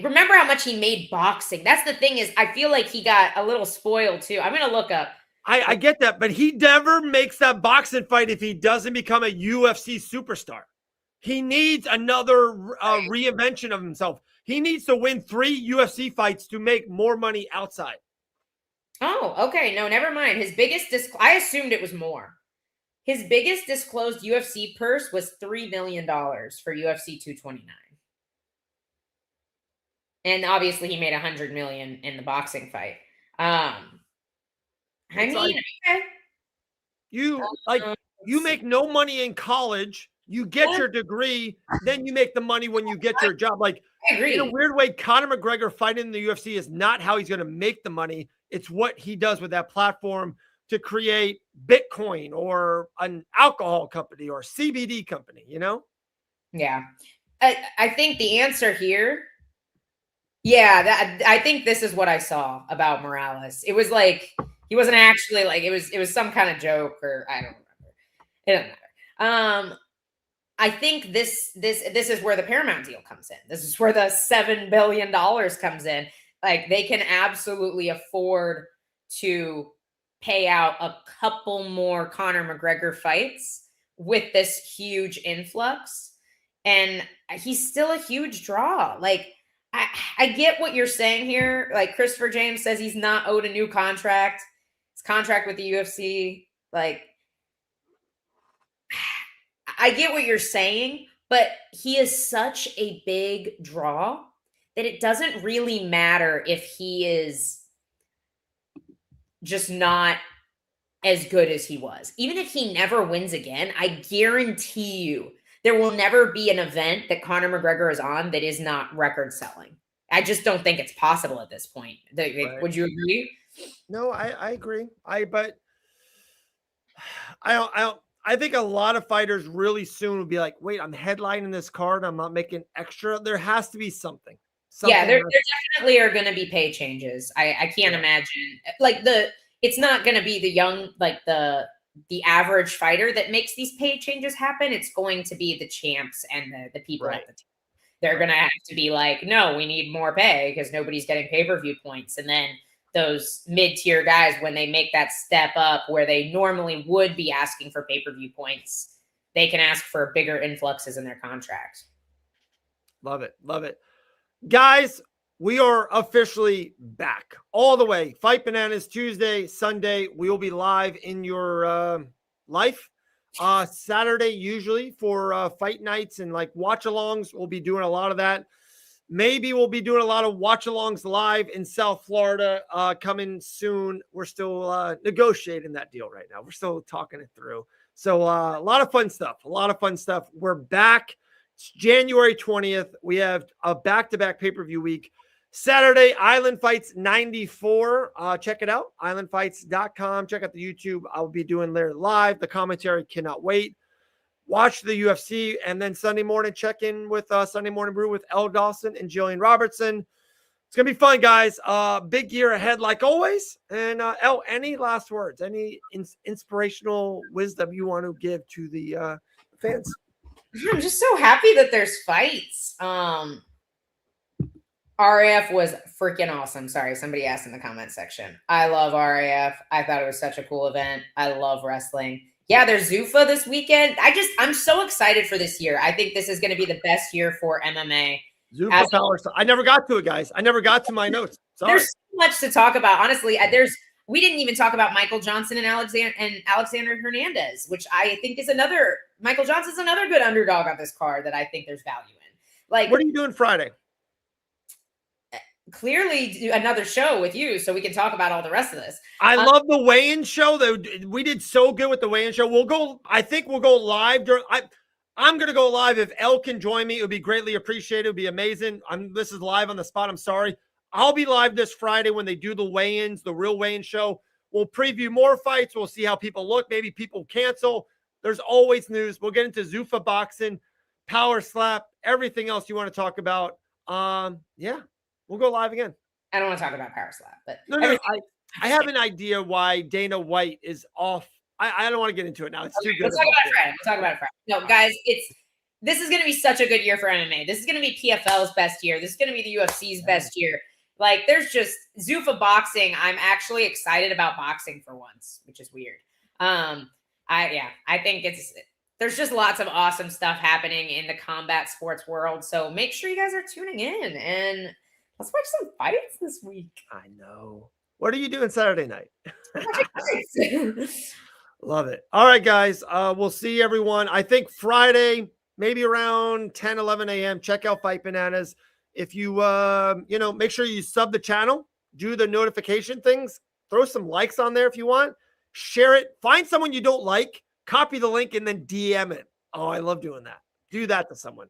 Remember how much he made boxing? That's the thing is, I feel like he got a little spoiled too. I'm going to look up. I get that, but he never makes that boxing fight if he doesn't become a UFC superstar. He needs another reinvention of himself. He needs to win 3 UFC fights to make more money outside. Oh, okay. No, never mind. His biggest I assumed it was more. His biggest disclosed UFC purse was $3 million for UFC 229. And obviously he made 100 million in the boxing fight. I It's mean, okay. You make no money in college, you get your degree, then you make the money when you get your job. Like, I agree. in a weird way, Conor McGregor fighting in the UFC is not how he's going to make the money. It's what he does with that platform to create Bitcoin or an alcohol company or CBD company, you know? Yeah. I think the answer here, I think this is what I saw about Morales. It was like he wasn't actually like it was some kind of joke, or I don't remember. It doesn't matter. I think this is where the Paramount deal comes in. This is where the $7 billion comes in. Like, they can absolutely afford to pay out a couple more Conor McGregor fights with this huge influx. And he's still a huge draw. Like, I get what you're saying here. Like, Christopher James says he's not owed a new contract. His contract with the UFC, like, I get what you're saying, but he is such a big draw that it doesn't really matter if he is just not as good as he was. Even if he never wins again, I guarantee you there will never be an event that Conor McGregor is on that is not record selling. I just don't think it's possible at this point. Right. Would you agree? No, I agree. But I think a lot of fighters really soon will be like, wait, I'm headlining this card. I'm not making extra. There has to be something. Yeah, there definitely are going to be pay changes. I can't imagine like it's not going to be the young, like the average fighter that makes these pay changes happen. It's going to be the champs and the people at the team. They're going to have to be like, no, we need more pay because nobody's getting pay-per-view points. And then those mid-tier guys, when they make that step up where they normally would be asking for pay-per-view points, they can ask for bigger influxes in their contracts. Love it. Love it. Guys, we are officially back all the way. Fight Bananas Tuesday, Sunday. We will be live in your life. Saturday, usually for fight nights and like watch-alongs. We'll be doing a lot of that. Maybe we'll be doing a lot of watch-alongs live in South Florida coming soon. We're still negotiating that deal right now. We're still talking it through. So a lot of fun stuff. We're back. It's January 20th. We have a back-to-back pay-per-view week. Saturday, Island Fights 94. Check it out, islandfights.com. Check out the YouTube. I'll be doing there live. The commentary cannot wait. Watch the UFC, and then Sunday morning, check in with Sunday Morning Brew with Elle Dawson and Jillian Robertson. It's going to be fun, guys. Big year ahead, like always. And Elle, any last words, any inspirational wisdom you want to give to the fans? I'm just so happy that there's fights. RAF was freaking awesome. Sorry, somebody asked in the comment section. I love RAF. I thought it was such a cool event. I love wrestling. Yeah, there's Zuffa this weekend. I'm so excited for this year. I think this is going to be the best year for MMA. Zuffa Power. I never got to it, guys. I never got to my notes. Sorry. There's so much to talk about. Honestly, we didn't even talk about Michael Johnson and Alexander Hernandez, which I think is Michael Johnson's another good underdog on this card that I think there's value in. Like, what are you doing Friday? Clearly do another show with you so we can talk about all the rest of this. I love the weigh-in show. We did so good with the weigh-in show. I think we'll go live I'm going to go live. If Elle can join me, it would be greatly appreciated. It would be amazing. This is live on the spot. I'm sorry. I'll be live this Friday when they do the weigh-ins, the real weigh-in show. We'll preview more fights. We'll see how people look. Maybe people cancel. There's always news. We'll get into Zuffa boxing, power slap, everything else you want to talk about. Yeah. We'll go live again. I don't want to talk about power slap, but no. I have an idea why Dana White is off. I don't want to get into it now. It's too good. We'll talk about it Friday. No, guys, this is going to be such a good year for MMA. This is going to be PFL's best year. This is going to be the UFC's best year. Like, there's just Zuffa boxing. I'm actually excited about boxing for once, which is weird. I think there's just lots of awesome stuff happening in the combat sports world. So make sure you guys are tuning in and let's watch some fights this week. I know. What are you doing Saturday night? Love it. All right, guys. We'll see everyone. I think Friday, maybe around 10, 11 a.m. Check out Fight Bananas. If you, make sure you sub the channel, do the notification things, throw some likes on there if you want, share it, find someone you don't like, copy the link, and then DM it. Oh, I love doing that. Do that to someone.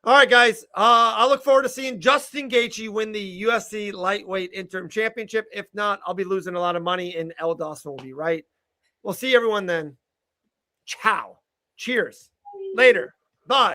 All right, guys. I look forward to seeing Justin Gaethje win the UFC lightweight interim championship. If not, I'll be losing a lot of money, and L. Dawson will be right. We'll see everyone then. Ciao. Cheers. Later. Bye.